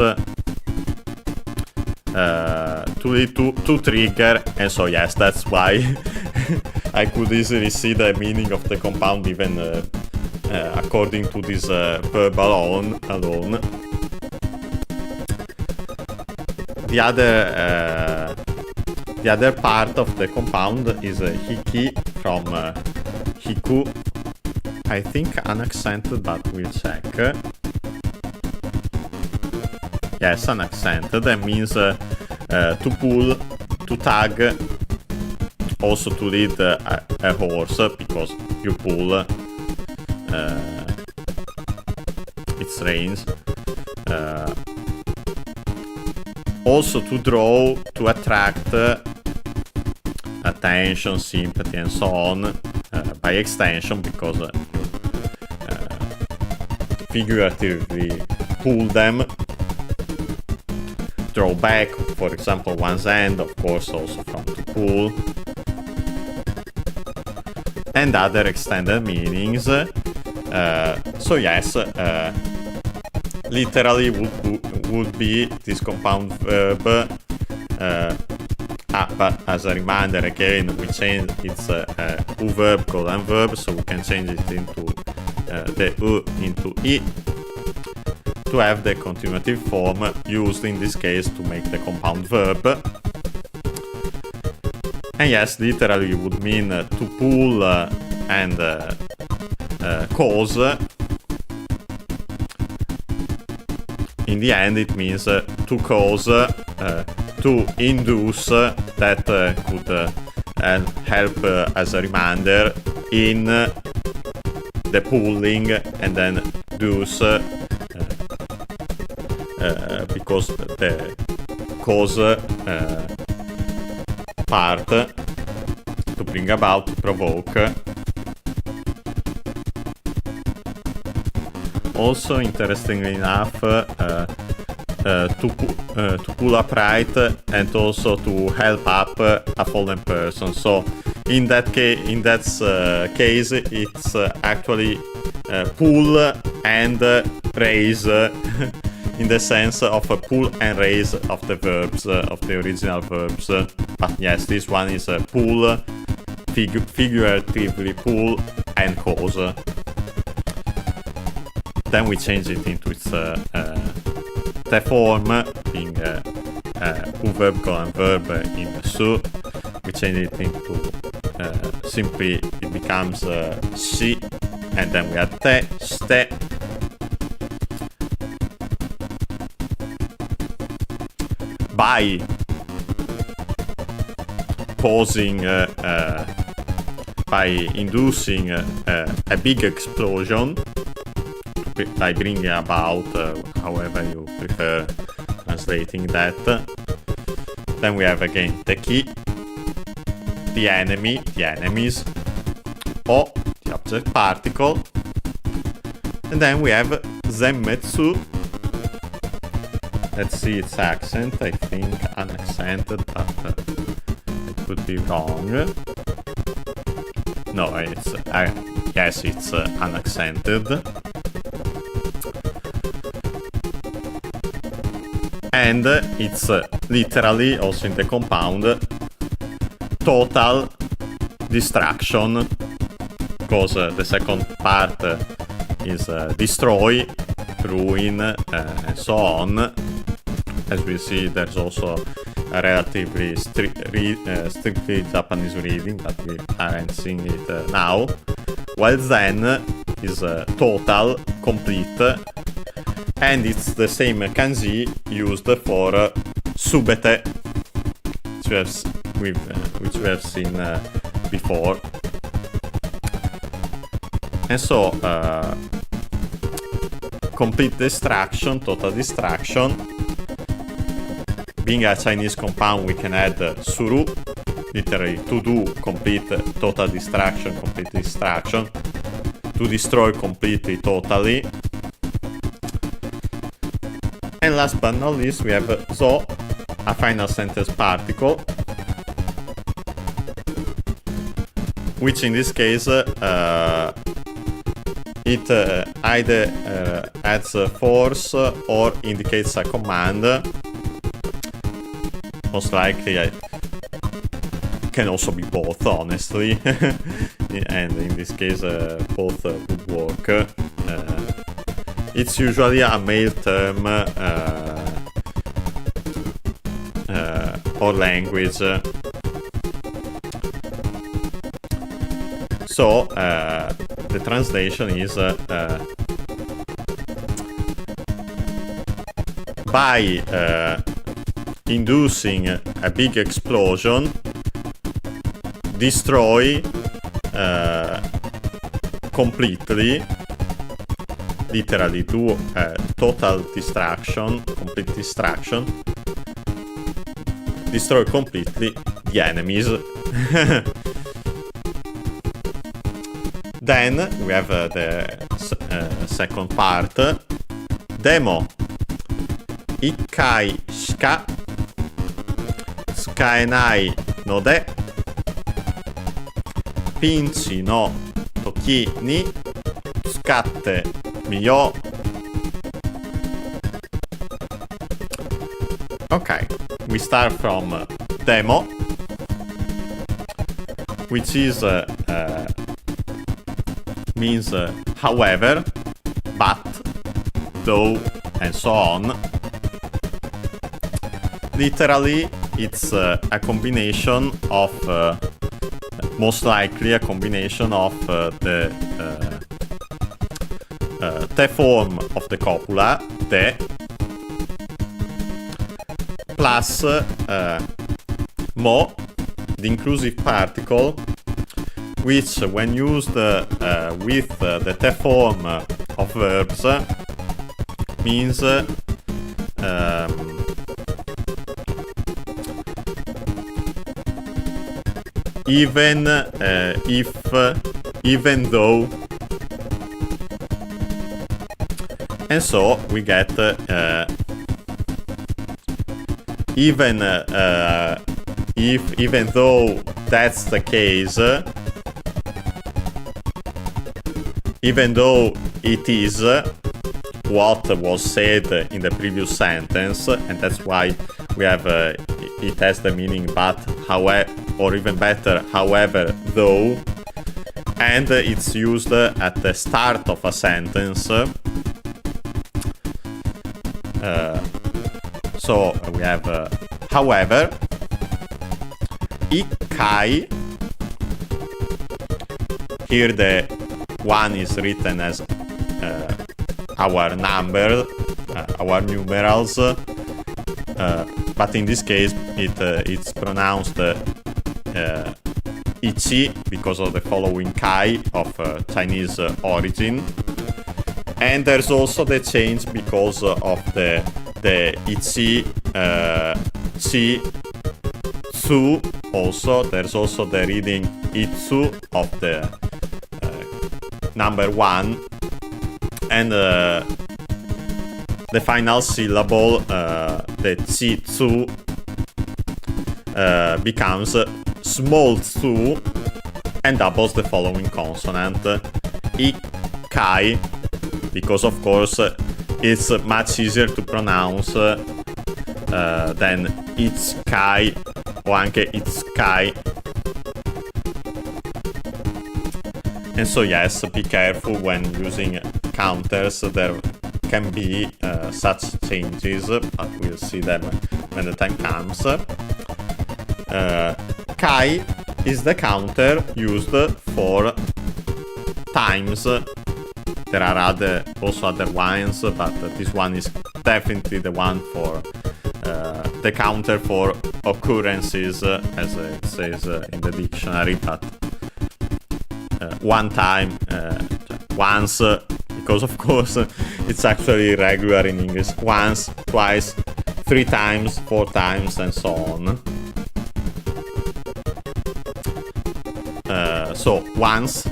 to trigger, and so yes, that's why I could easily see the meaning of the compound even according to this verb alone. The other part of the compound is hiki from hiku. I think unaccented, but we'll check. Yes, unaccented. That means to pull, to tug, also to lead a horse, because you pull its reins. Also to draw, to attract attention, sympathy, and so on, by extension, because you figuratively pull them. Draw back, for example, one's hand, of course, also from to pull. And other extended meanings. So yes, literally would be this compound verb. But as a reminder, again, we change its U verb colon verb, so we can change it into the U into I, to have the continuative form used in this case to make the compound verb. And yes, literally would mean to pull and cause. In the end, it means to cause, to induce, that could help as a reminder in the pulling, and then deuce, because the cause part, to bring about, to provoke. Also, interestingly enough, to pull upright and also to help up a fallen person. So in that case, it's actually pull and raise in the sense of a pull and raise of the verbs, of the original verbs. But yes, this one is a pull, figuratively pull and cause. Then we change it into its the form, being verb colon verb in su. We change it into simply it becomes si, and then we add te, ste. By causing, by inducing a big explosion, by bringing about, however you prefer translating that. Then we have again the key, the enemy, the enemies, o, the object particle, and then we have zenmetsu. Let's see its accent. I think unaccented, but it could be wrong. No, it's yes, it's unaccented. And it's literally, also in the compound, total destruction, because the second part is destroy, ruin, and so on. As we see, there's also a relatively strictly Japanese reading, but we aren't seeing it now. While Zen is total, complete, and it's the same kanji used for subete, which we have seen before. And so, complete destruction, total destruction. Being a Chinese compound, we can add suru, literally to do, complete, total destruction, complete destruction. To destroy completely, totally. And last but not least, we have zo, a final sentence particle, which in this case it either adds force or indicates a command. Most likely it can also be both, honestly. And in this case both would work. It's usually a male term or language. So the translation is by inducing a big explosion, destroy completely, literally do total destruction, complete destruction, destroy completely the enemies. Then we have the second part. Demo ikkai shika tsukaenai node pinchi no toki ni tsukatte miyou. Okay, we start from demo, which is means however, but, though, and so on. Literally, it's a combination of, most likely a combination of the te form of the copula, te, plus mo, the inclusive particle, which when used with the te form of verbs means even if, even though, and so we get even though that's the case, even though it is what was said in the previous sentence, and that's why we have it has the meaning but, however, or even better, however, though, and it's used at the start of a sentence. So we have however, ikai. Here the one is written as our number, our numerals, but in this case it's pronounced ichi because of the following kai of Chinese origin, and there's also the change because of the ichi, chi, tsu. Also, there's also the reading itsu of the number 1, and the final syllable, the chi, tsu, becomes small tsu and doubles the following consonant, ikai, because of course it's much easier to pronounce than ichkai o anche ichkai. And so yes, be careful when using counters. There can be such changes, but we'll see them when the time comes. Kai is the counter used for times. There are also other ones, but this one is definitely the one for the counter for occurrences, as it says in the dictionary, but one time, once, because of course it's actually irregular in English. Once, twice, 3 times, 4 times, and so on. So, once.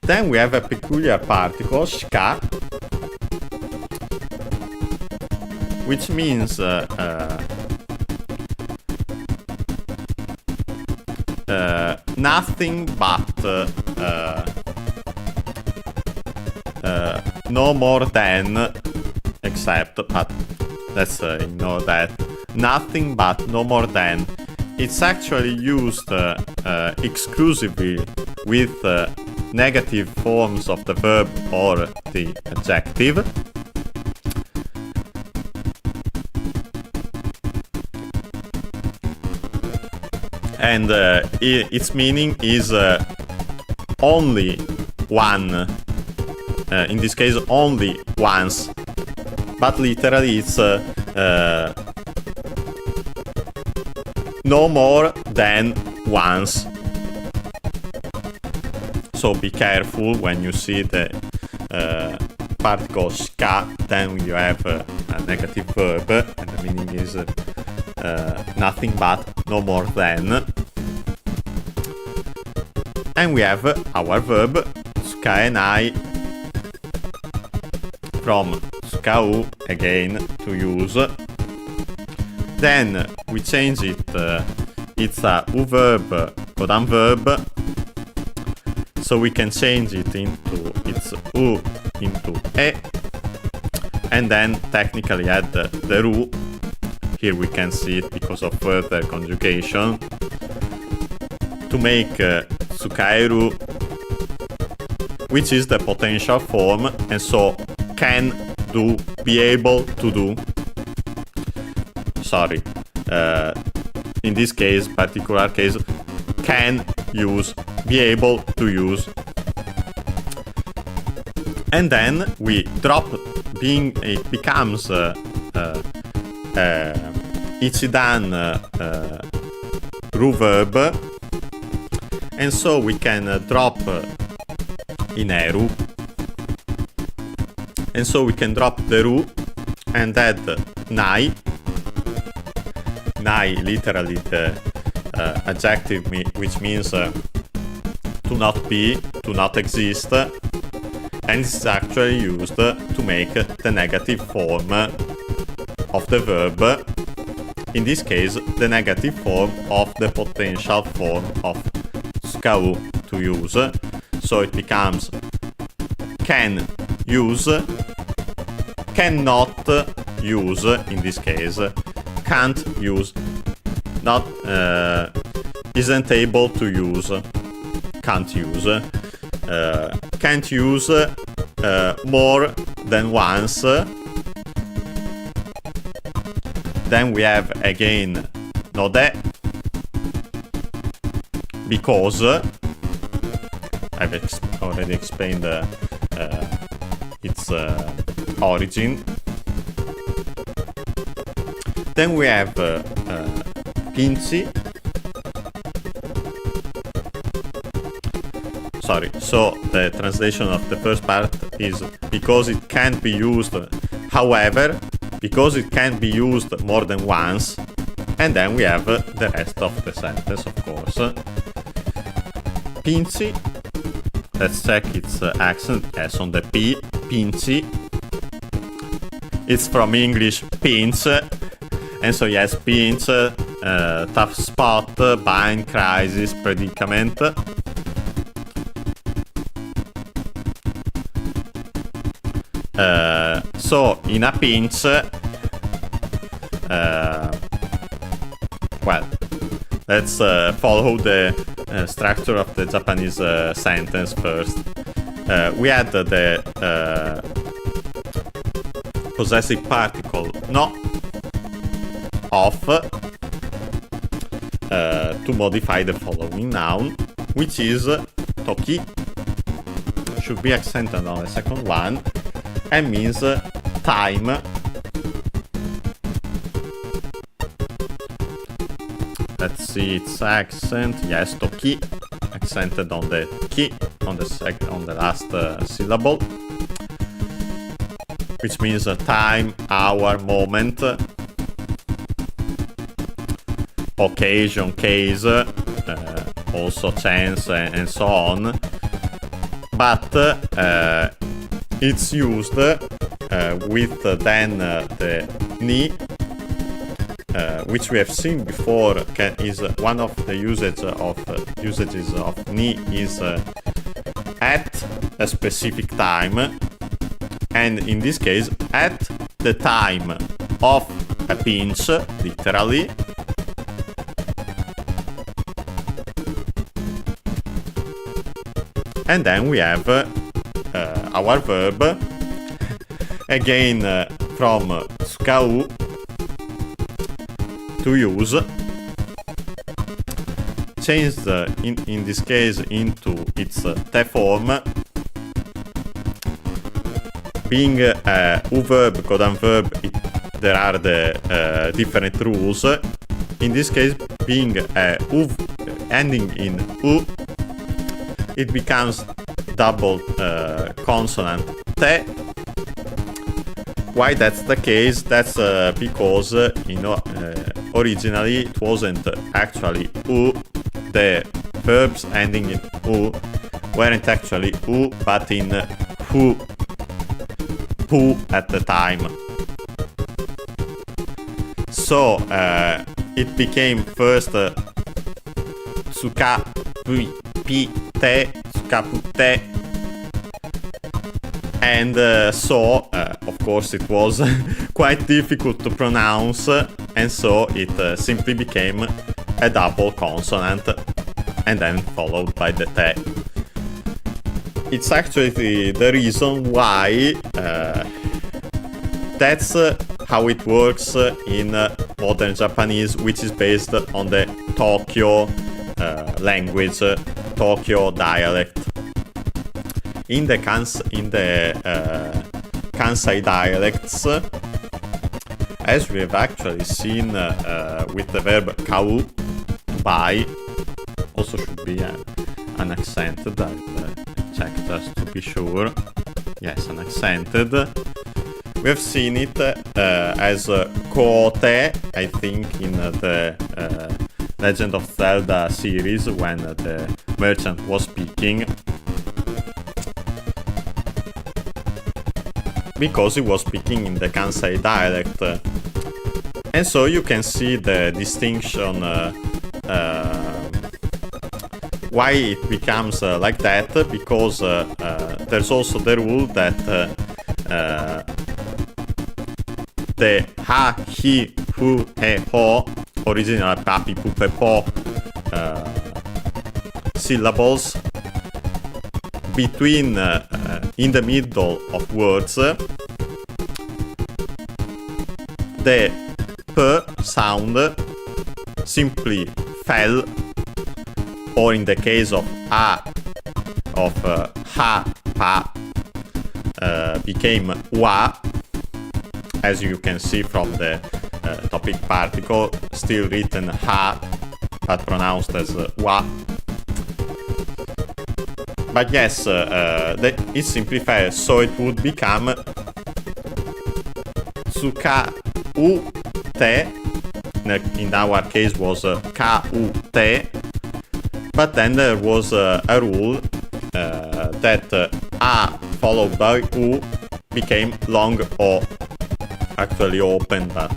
Then we have a peculiar particle, shka, which means nothing but no more than, except, but let's ignore that. Nothing but, no more than. It's actually used exclusively with negative forms of the verb or the adjective. And its meaning is only one, in this case only once, but literally it's no more than once. So be careful when you see the particle shka, then you have a negative verb, and the meaning is nothing but, no more than. And we have our verb tsukaenai, from tsukau, again, to use. Then we change it, it's a u verb, codan verb, so we can change it into its u into e, and then technically add the ru. Here we can see it because of further conjugation, to make tsukaeru, which is the potential form, and so can do, be able to do. Sorry, in this case, particular case, can use, be able to use. And then we drop, it becomes ichidan ru verb, and so we can drop in eru, and so we can drop the ru and add nai. Nai, literally the adjective which means to not be, to not exist, and it's actually used to make the negative form of the verb, in this case, the negative form of the potential form of SKU to use. So it becomes can use, cannot use in this case, can't use, not isn't able to use, can't use, can't use more than once. Then we have again node, because I've already explained its origin. Then we have pinci. Sorry, so the translation of the first part is because it can't be used, however, because it can be used more than once. And then we have the rest of the sentence, of course. Pinci. Let's check its accent. Yes, on the P. Pinci. It's from English pinch. And so yes, pinch, tough spot, bind, crisis, predicament. So in a pinch, well, let's follow the structure of the Japanese sentence first. We had the possessive particle no, of, to modify the following noun, which is toki. Should be accented on the second one, and means time. Let's see its accent. Yes, toki, accented on the ki, on the last syllable, which means time, hour, moment, occasion, case, also chance, and so on. But it's used with then the ni, which we have seen before, is one of the usages of ni is at a specific time, and in this case at the time of a pinch, literally. And then we have our verb, again from skau, to use, changed in this case into its te form, being a u verb, codan verb, there are the different rules. In this case, being a u ending in u, it becomes double consonant te. Why that's the case? That's because originally it wasn't actually u. The verbs ending in u weren't actually u, but in hu at the time. So it became first tsuka pi te, tsukapu te, and so of course it was quite difficult to pronounce, and so it simply became a double consonant and then followed by the te. It's actually the reason why that's how it works in modern Japanese, which is based on the Tokyo language, Tokyo dialect. In the Kansai dialects, as we have actually seen with the verb kau, to buy, also should be an accented. I'll check just to be sure. Yes, an accented. We have seen it as kote, I think, in the Legend of Zelda series, when the merchant was speaking, because he was speaking in the Kansai dialect. And so you can see the distinction why it becomes like that, because there's also the rule that the ha, he, hu, he, ho, original papi, pupe, po syllables between in the middle of words, the p sound simply fell, or in the case of a, of ha, pa, became wa, as you can see from the topic particle, still written ha, but pronounced as wa. But yes, it simplifies, so it would become tsuka u te, in our case was ka u te, but then there was a rule that a followed by u became long o, actually open, but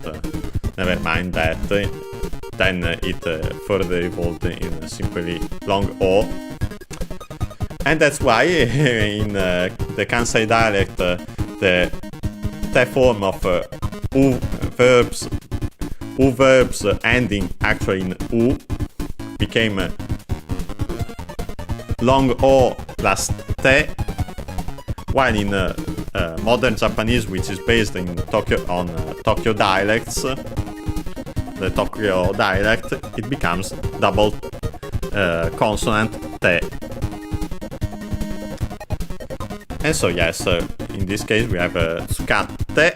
never mind that. Then it further evolved in simply long o. And that's why in the Kansai dialect the te form of u verbs ending actually in u became long o plus te, while in modern Japanese, which is based in Tokyo on Tokyo dialects, the Tokyo dialect, it becomes double consonant te. And so yes, in this case we have tsukate.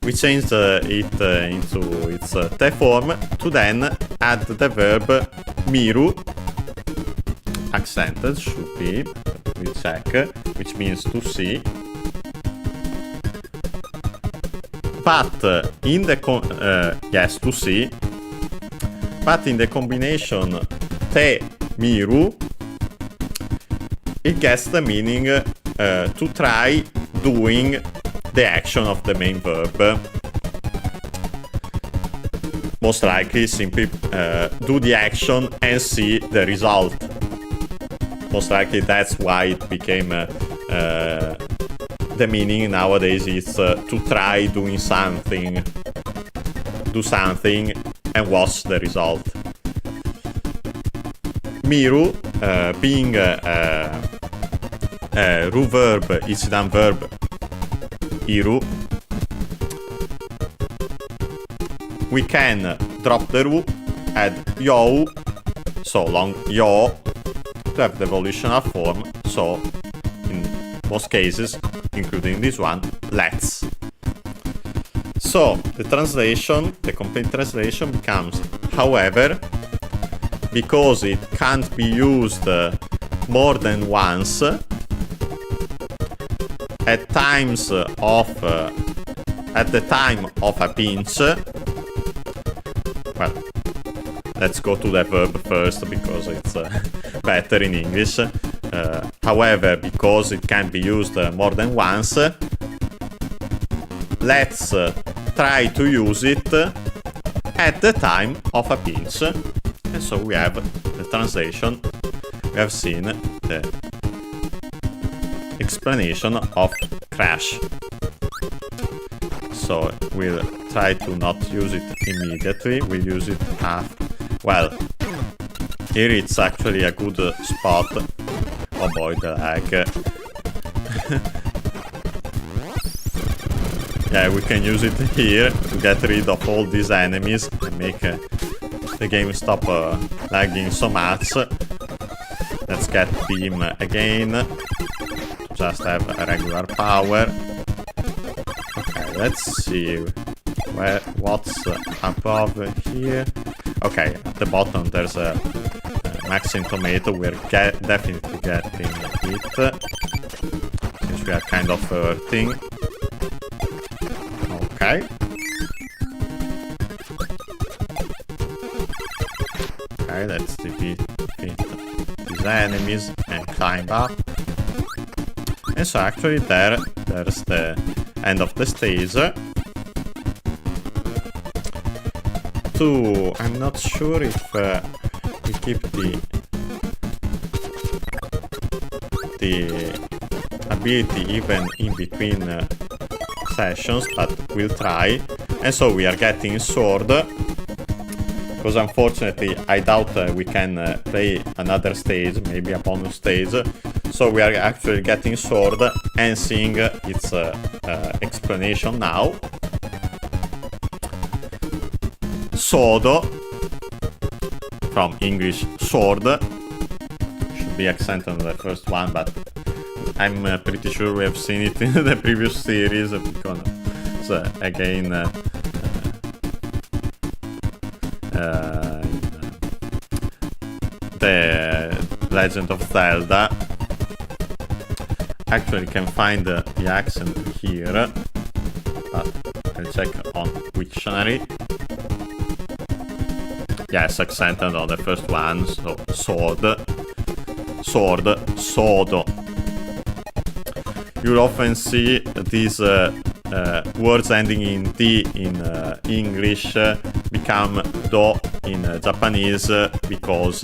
We changed it into its te form to then add the verb miru, accented should be, we check, which means to see. But in the yes, to see. But in the combination te miru, it gets the meaning to try doing the action of the main verb. Most likely simply do the action and see the result. Most likely that's why it became the meaning nowadays is to try doing something, do something and watch the result. Miru being ru verb, ichidan verb iru, we can drop the ru, add you, so long yo, to have the evolutional form, so in most cases, including this one, let's. So the translation, the complete translation becomes, however, because it can't be used more than once, at times of at the time of a pinch. Well, let's go to the verb first because it's better in English. However, because it can be used more than once, let's try to use it at the time of a pinch. And so we have the translation, we have seen the explanation of crash. So we'll try to not use it immediately, we'll use it after. Well, here it's actually a good spot. Oh boy, the lag. Yeah, we can use it here to get rid of all these enemies and make the game stop lagging so much. Let's get beam again to just have a regular power. Okay, let's see what's above here. Okay, at the bottom there's a maxing tomato. We're definitely getting it since we are kind of hurting. Okay. Okay, let's defeat these enemies and climb up. And so actually there's the end of the stage. to, I'm not sure if we keep the ability even in between sessions, but we'll try. And so we are getting sword, because unfortunately I doubt we can play another stage, maybe a bonus stage. So we are actually getting sword and seeing its explanation now. Sodo, from English sword, should be accented on the first one, but I'm pretty sure we have seen it in the previous series, because again the Legend of Zelda. Actually can find the accent here, but I'll check on Wiktionary. Yes, accented on the first one, so sword, sodo. You'll often see these words ending in D in English become do in Japanese, because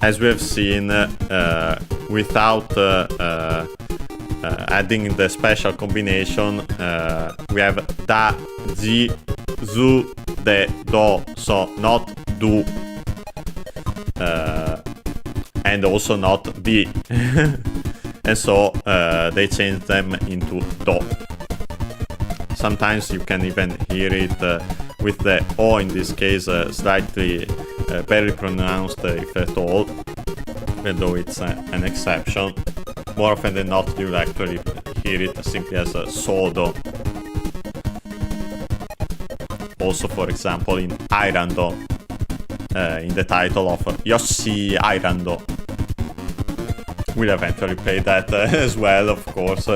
as we have seen, without adding the special combination, we have da, ji, zu, de, do, so not do, and also not di. And so they change them into do. Sometimes you can even hear it with the O in this case slightly barely pronounced, if at all, even though it's an exception. More often than not, you'll actually hear it simply as sodo. Also, for example, in Airando, in the title of Yoshi Airando. We'll eventually play that as well, of course,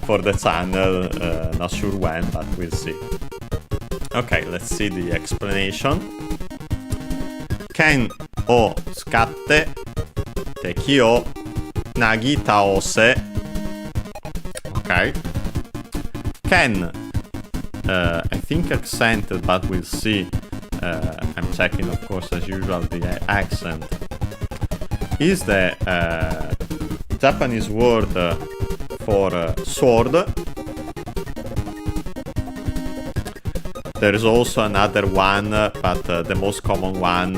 for the channel. Not sure when, but we'll see. Okay, let's see the explanation. Ken o tsukatte teki o nagi taose. Okay. Ken, I think accented, but we'll see. I'm checking, of course, as usual, the accent. Is the Japanese word for sword. There is also another one, but the most common one,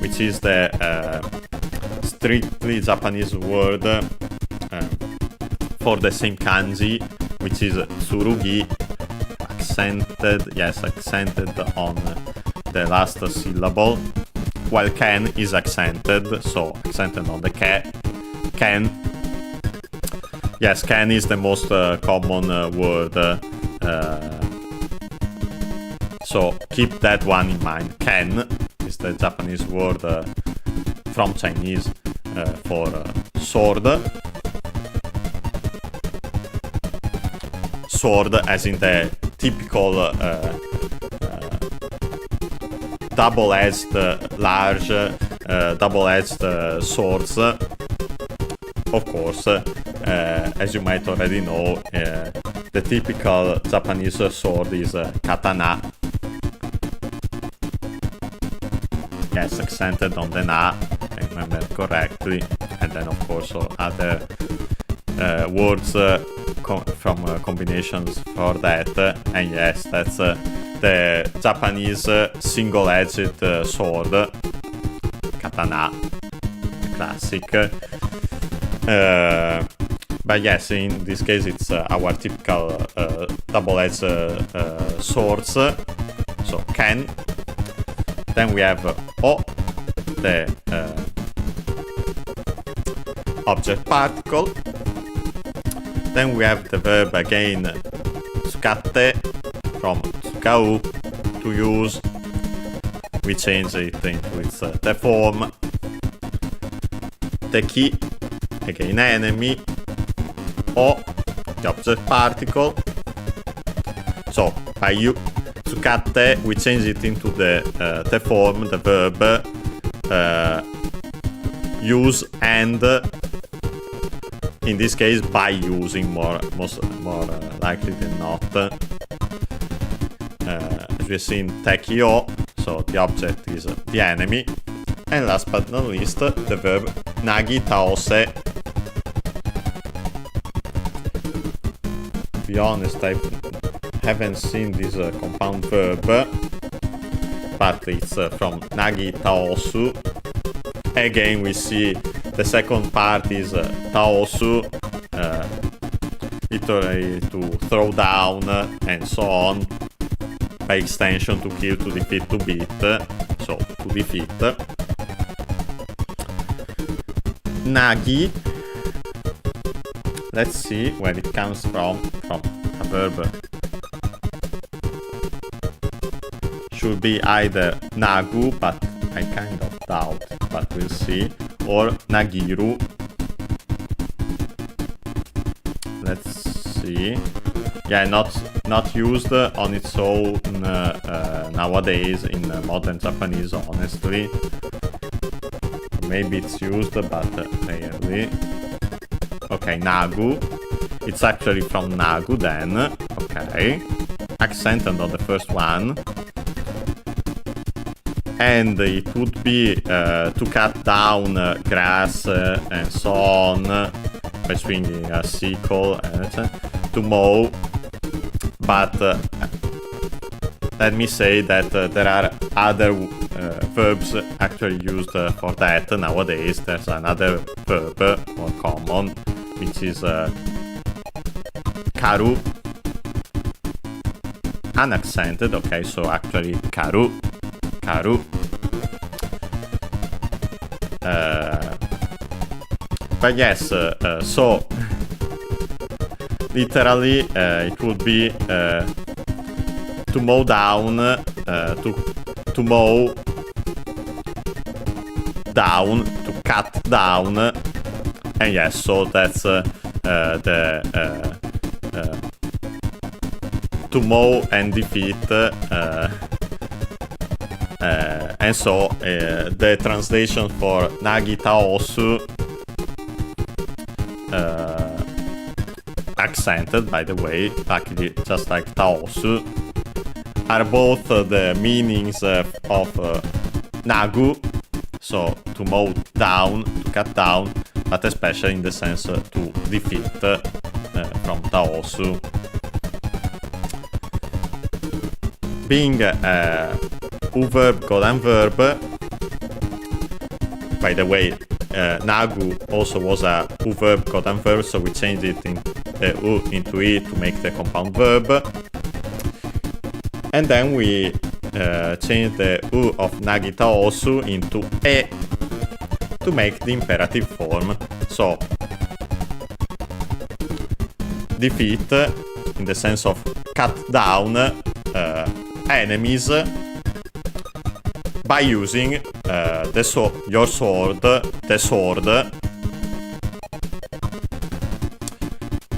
which is the strictly Japanese word for the same kanji, which is tsurugi, accented, yes, accented on the last syllable, while ken is accented, so accented on the ke, ken. Yes, ken is the most common word, so keep that one in mind. Ken is the Japanese word from Chinese for sword. Sword as in the typical double-edged, large, double-edged swords. Of course, as you might already know, the typical Japanese sword is katana. Yes, accented on the na, if I remember correctly. And then, of course, other words from combinations for that. And yes, that's the Japanese single-edged sword, katana, classic. But yes, in this case it's our typical double-edged swords. So ken. Then we have o, the object particle. Then we have the verb again, tsukatte, from tsukau, to use. We change it into its the form. Teki, again enemy. O, the object particle. So by you, tsukatte, we change it into the form, the verb, use and. In this case, by using more likely than not. we've seen tekio, so the object is the enemy. And last but not least, the verb nagi taose. To be honest, I haven't seen this compound verb, but it's from nagi taosu. Again, we see the second part is taosu, literally to throw down and so on. By extension, to kill, to defeat, to beat, so to defeat. Nagi, let's see where it comes from a verb. Should be either nagu, but I kind of doubt, but we'll see, or nagiru. Let's see. Yeah, not used on its own nowadays in modern Japanese, honestly. Maybe it's used, but rarely. Okay, nagu. It's actually from nagu then. Okay. Accented on the first one. And it would be to cut down grass and so on by swinging a sickle, to mow. But let me say that there are other verbs actually used for that nowadays. There's another verb more common, which is karu. Unaccented, okay, so actually karu. But yes, so literally it would be to mow down, to mow down, to cut down, and yes, so that's the to mow and defeat. And so the translation for nagi taosu, accented by the way, just like taosu, are both the meanings of nagu, so to mow down, to cut down, but especially in the sense to defeat from taosu. Being verb, Godan verb. By the way, nagu also was a verb, Godan verb, so we changed it in the u into e to make the compound verb. And then we changed the u of nagita osu into e to make the imperative form. So defeat in the sense of cut down enemies by using your sword, the sword.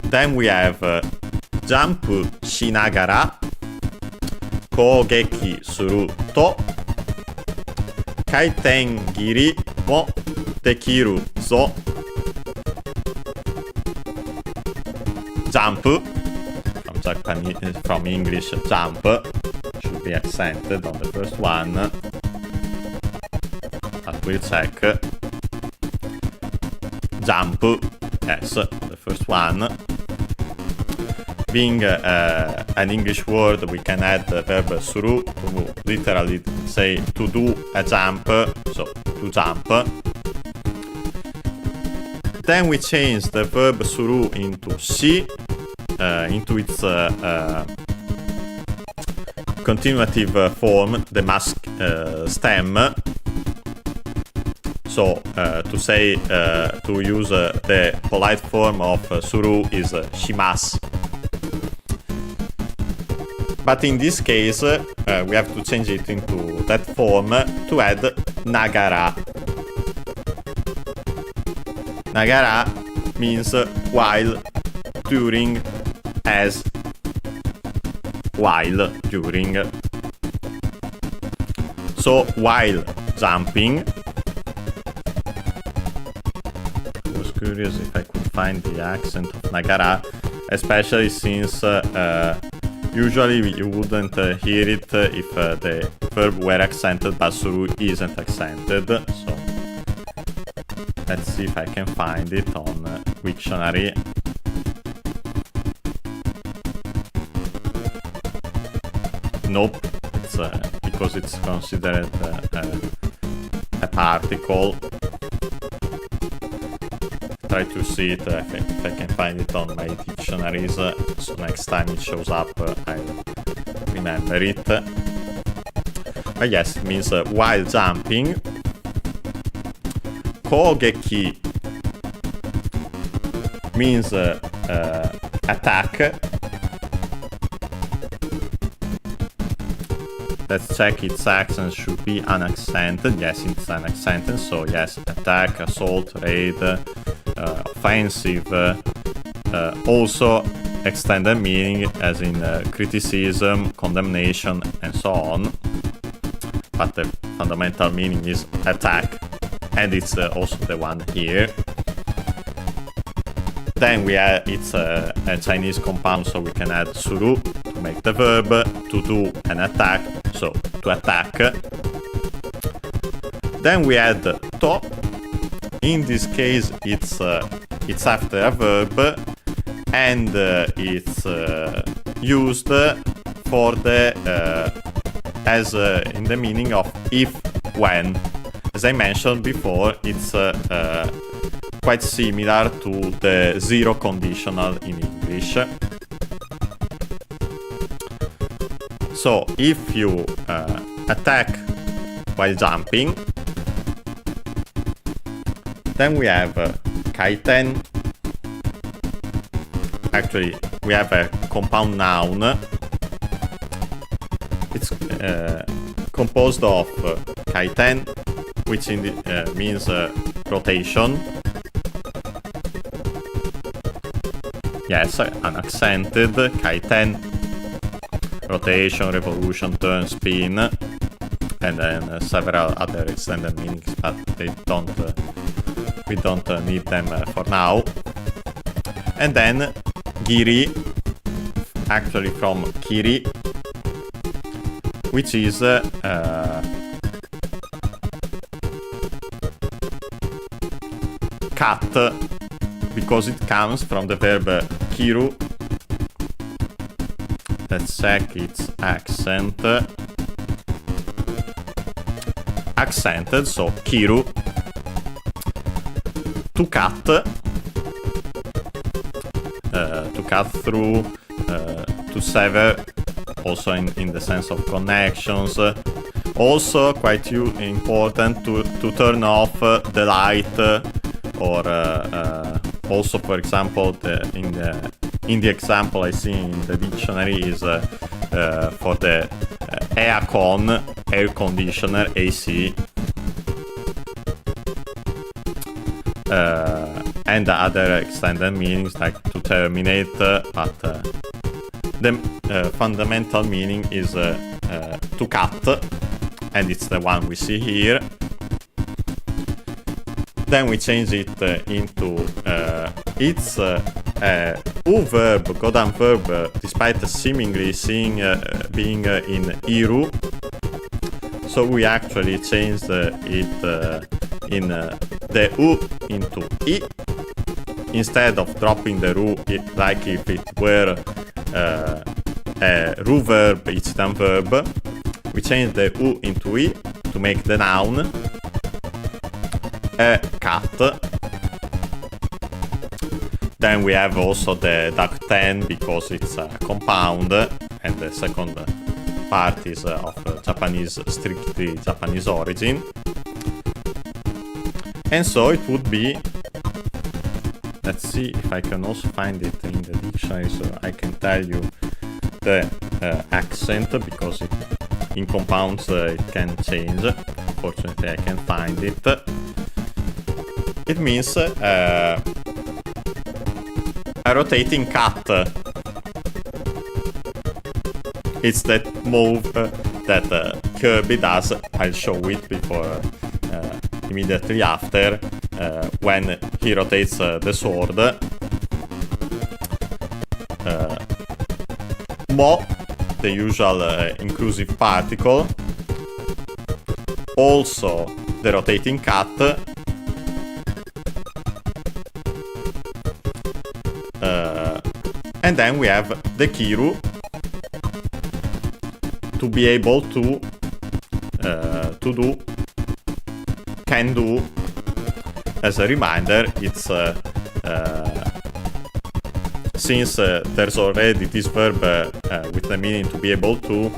Then we have jump shinagara kogeki suru to kaiten giri mo dekiru zo. Jump from English, jump should be accented on the first one. But we'll check. Jump, yes, the first one. Being an English word, we can add the verb suru to literally say to do a jump, so to jump. Then we change the verb suru into shi, into its continuative form, the mask stem. So to say, to use the polite form of suru is shimasu. But in this case, we have to change it into that form to add nagara. Nagara means while, during, as, while, during. So while jumping, I was curious if I could find the accent of nagara, especially since Usually you wouldn't hear it if the verb were accented, but suru isn't accented. So let's see if I can find it on Wiktionary. Nope, it's because it's considered a particle. Try to see it if I can find it on my dictionaries, so next time it shows up I'll remember it. But yes, it means while jumping. Kogeki means attack. Let's check its accent should be unaccented. Yes, it's unaccented, so yes, attack, assault, raid, offensive, also extended meaning as in criticism, condemnation, and so on. But the fundamental meaning is attack, and it's also the one here. Then we add, it's a Chinese compound, so we can add suru to make the verb, to do an attack, so to attack. Then we add to. In this case, it's after a verb, and it's used for the as in the meaning of if when. As I mentioned before, it's quite similar to the zero conditional in English. So if you attack while jumping, then we have kaiten. Actually, we have a compound noun. It's composed of kaiten, which means rotation. Yes, unaccented, kaiten, rotation, revolution, turn, spin, and then several other extended meanings, but we don't need them for now. And then giri, actually from kiri, which is cut, because it comes from the verb kiru. Let's check its accent. Accented, so kiru. To cut. To cut through. To sever. Also in the sense of connections. Also quite important to turn off the light. Or also, for example, in the example I see in the dictionary is for the aircon, air conditioner, AC, and the other extended meanings like to terminate, but the fundamental meaning is to cut, and it's the one we see here. Then we change it into it's U verb, Godan verb, despite seemingly being in Iru. So we actually changed it in the U into I. Instead of dropping the Ru, like if it were a Ru verb, Ichidan verb, we changed the U into I to make the noun. Cut. Then we have also the duck-ten because it's a compound, and the second part is of Japanese, strictly Japanese origin. And so it would be, let's see if I can also find it in the dictionary so I can tell you the accent, because in compounds it can change. Fortunately I can find it. It means a rotating cut. It's that move that Kirby does. I'll show it before, immediately after, when he rotates the sword. Mo the usual inclusive particle, also the rotating cut, and then we have the Kiru to be able to can do. As a reminder, it's since there's already this verb with the meaning to be able to,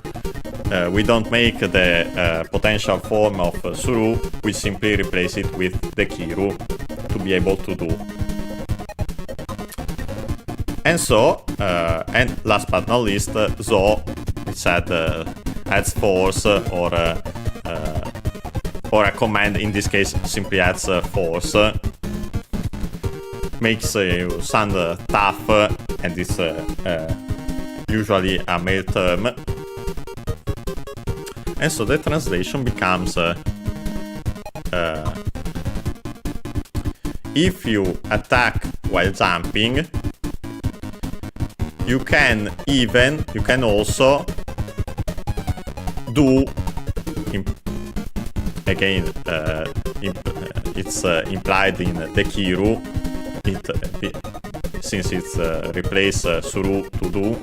we don't make the potential form of suru, we simply replace it with the Kiru to be able to do. And so, and last but not least, zo, which adds force, or a command in this case simply adds force, makes you sound tough, and it's usually a male term. And so the translation becomes if you attack while jumping, you can also do, again, it's implied in the Kiru, since it's replaced suru to do,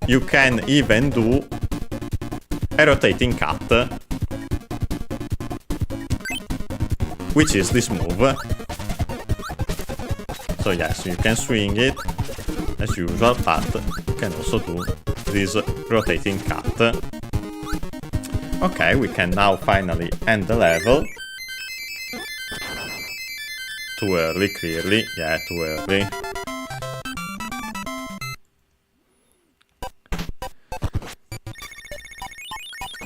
you can even do a rotating cut, which is this move. So yes, you can swing it as usual, but you can also do this rotating cut. Okay, we can now finally end the level. Too early, clearly. Yeah, too early.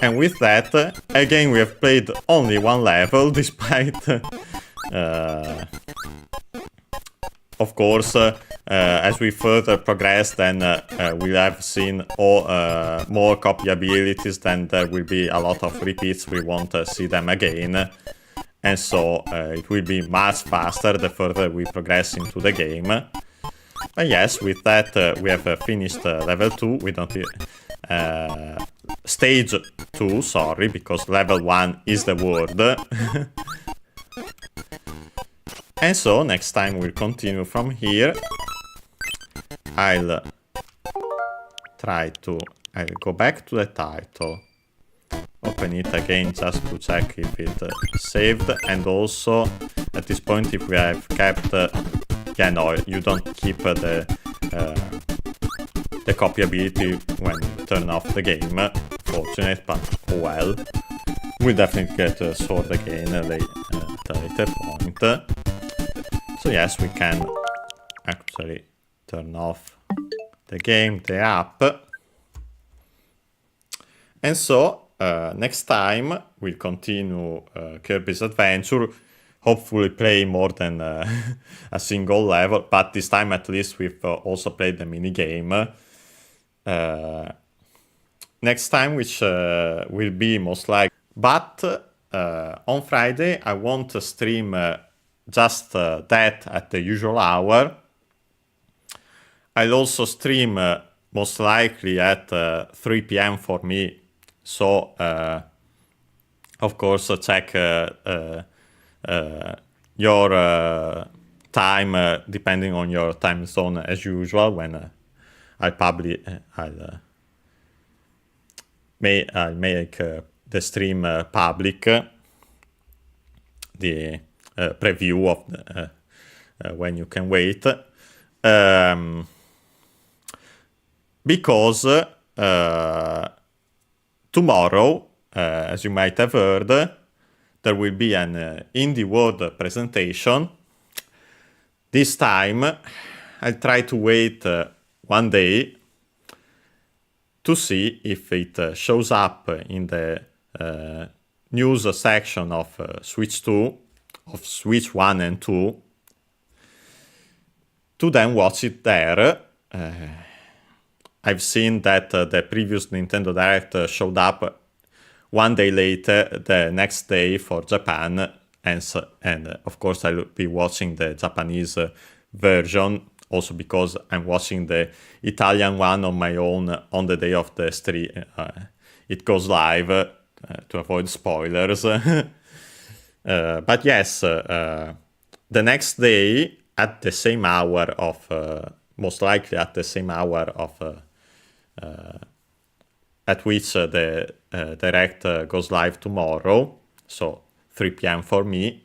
And with that, again we have played only one level, despite of course, as we further progress, then we'll have seen more copy abilities, then there will be a lot of repeats, we won't see them again. And so it will be much faster the further we progress into the game. But yes, with that we have finished level 2. We don't... stage 2, sorry, because level 1 is the word. And so, next time we'll continue from here. I'll go back to the title. Open it again just to check if it saved. And also, at this point, if we have kept... yeah, no, you don't keep the copy ability when you turn off the game. Fortunate, but oh well. We'll definitely get a sword again at a later point. So yes, we can actually turn off the game, the app. And so, next time, we'll continue Kirby's adventure. Hopefully play more than a single level, but this time at least we've also played the mini-game. Next time, which will be most likely. But on Friday, I won't stream just that at the usual hour. I'll also stream most likely at 3 p.m. for me. So, of course, check your time depending on your time zone as usual. When I'll make the stream public. The preview of the, when you can wait, because tomorrow, as you might have heard, there will be an Indie World presentation. This time, I'll try to wait one day to see if it shows up in the news section of Switch 2, of Switch 1 and 2, to then watch it there. I've seen that the previous Nintendo Direct showed up one day later, the next day for Japan, and of course I'll be watching the Japanese version also because I'm watching the Italian one on my own on the day of the stream. It goes live to avoid spoilers. But yes, the next day at the same hour of, most likely at the same hour of at which the direct goes live tomorrow, so 3 p.m. for me,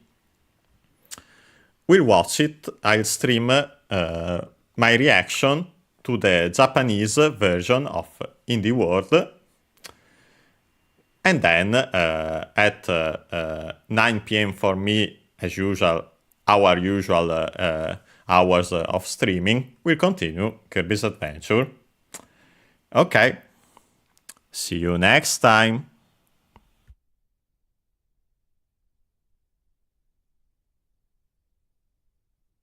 we'll watch it. I'll stream my reaction to the Japanese version of Indie World. And then at 9 p.m. for me, as usual, our usual hours of streaming, we'll continue Kirby's Adventure. Okay, see you next time.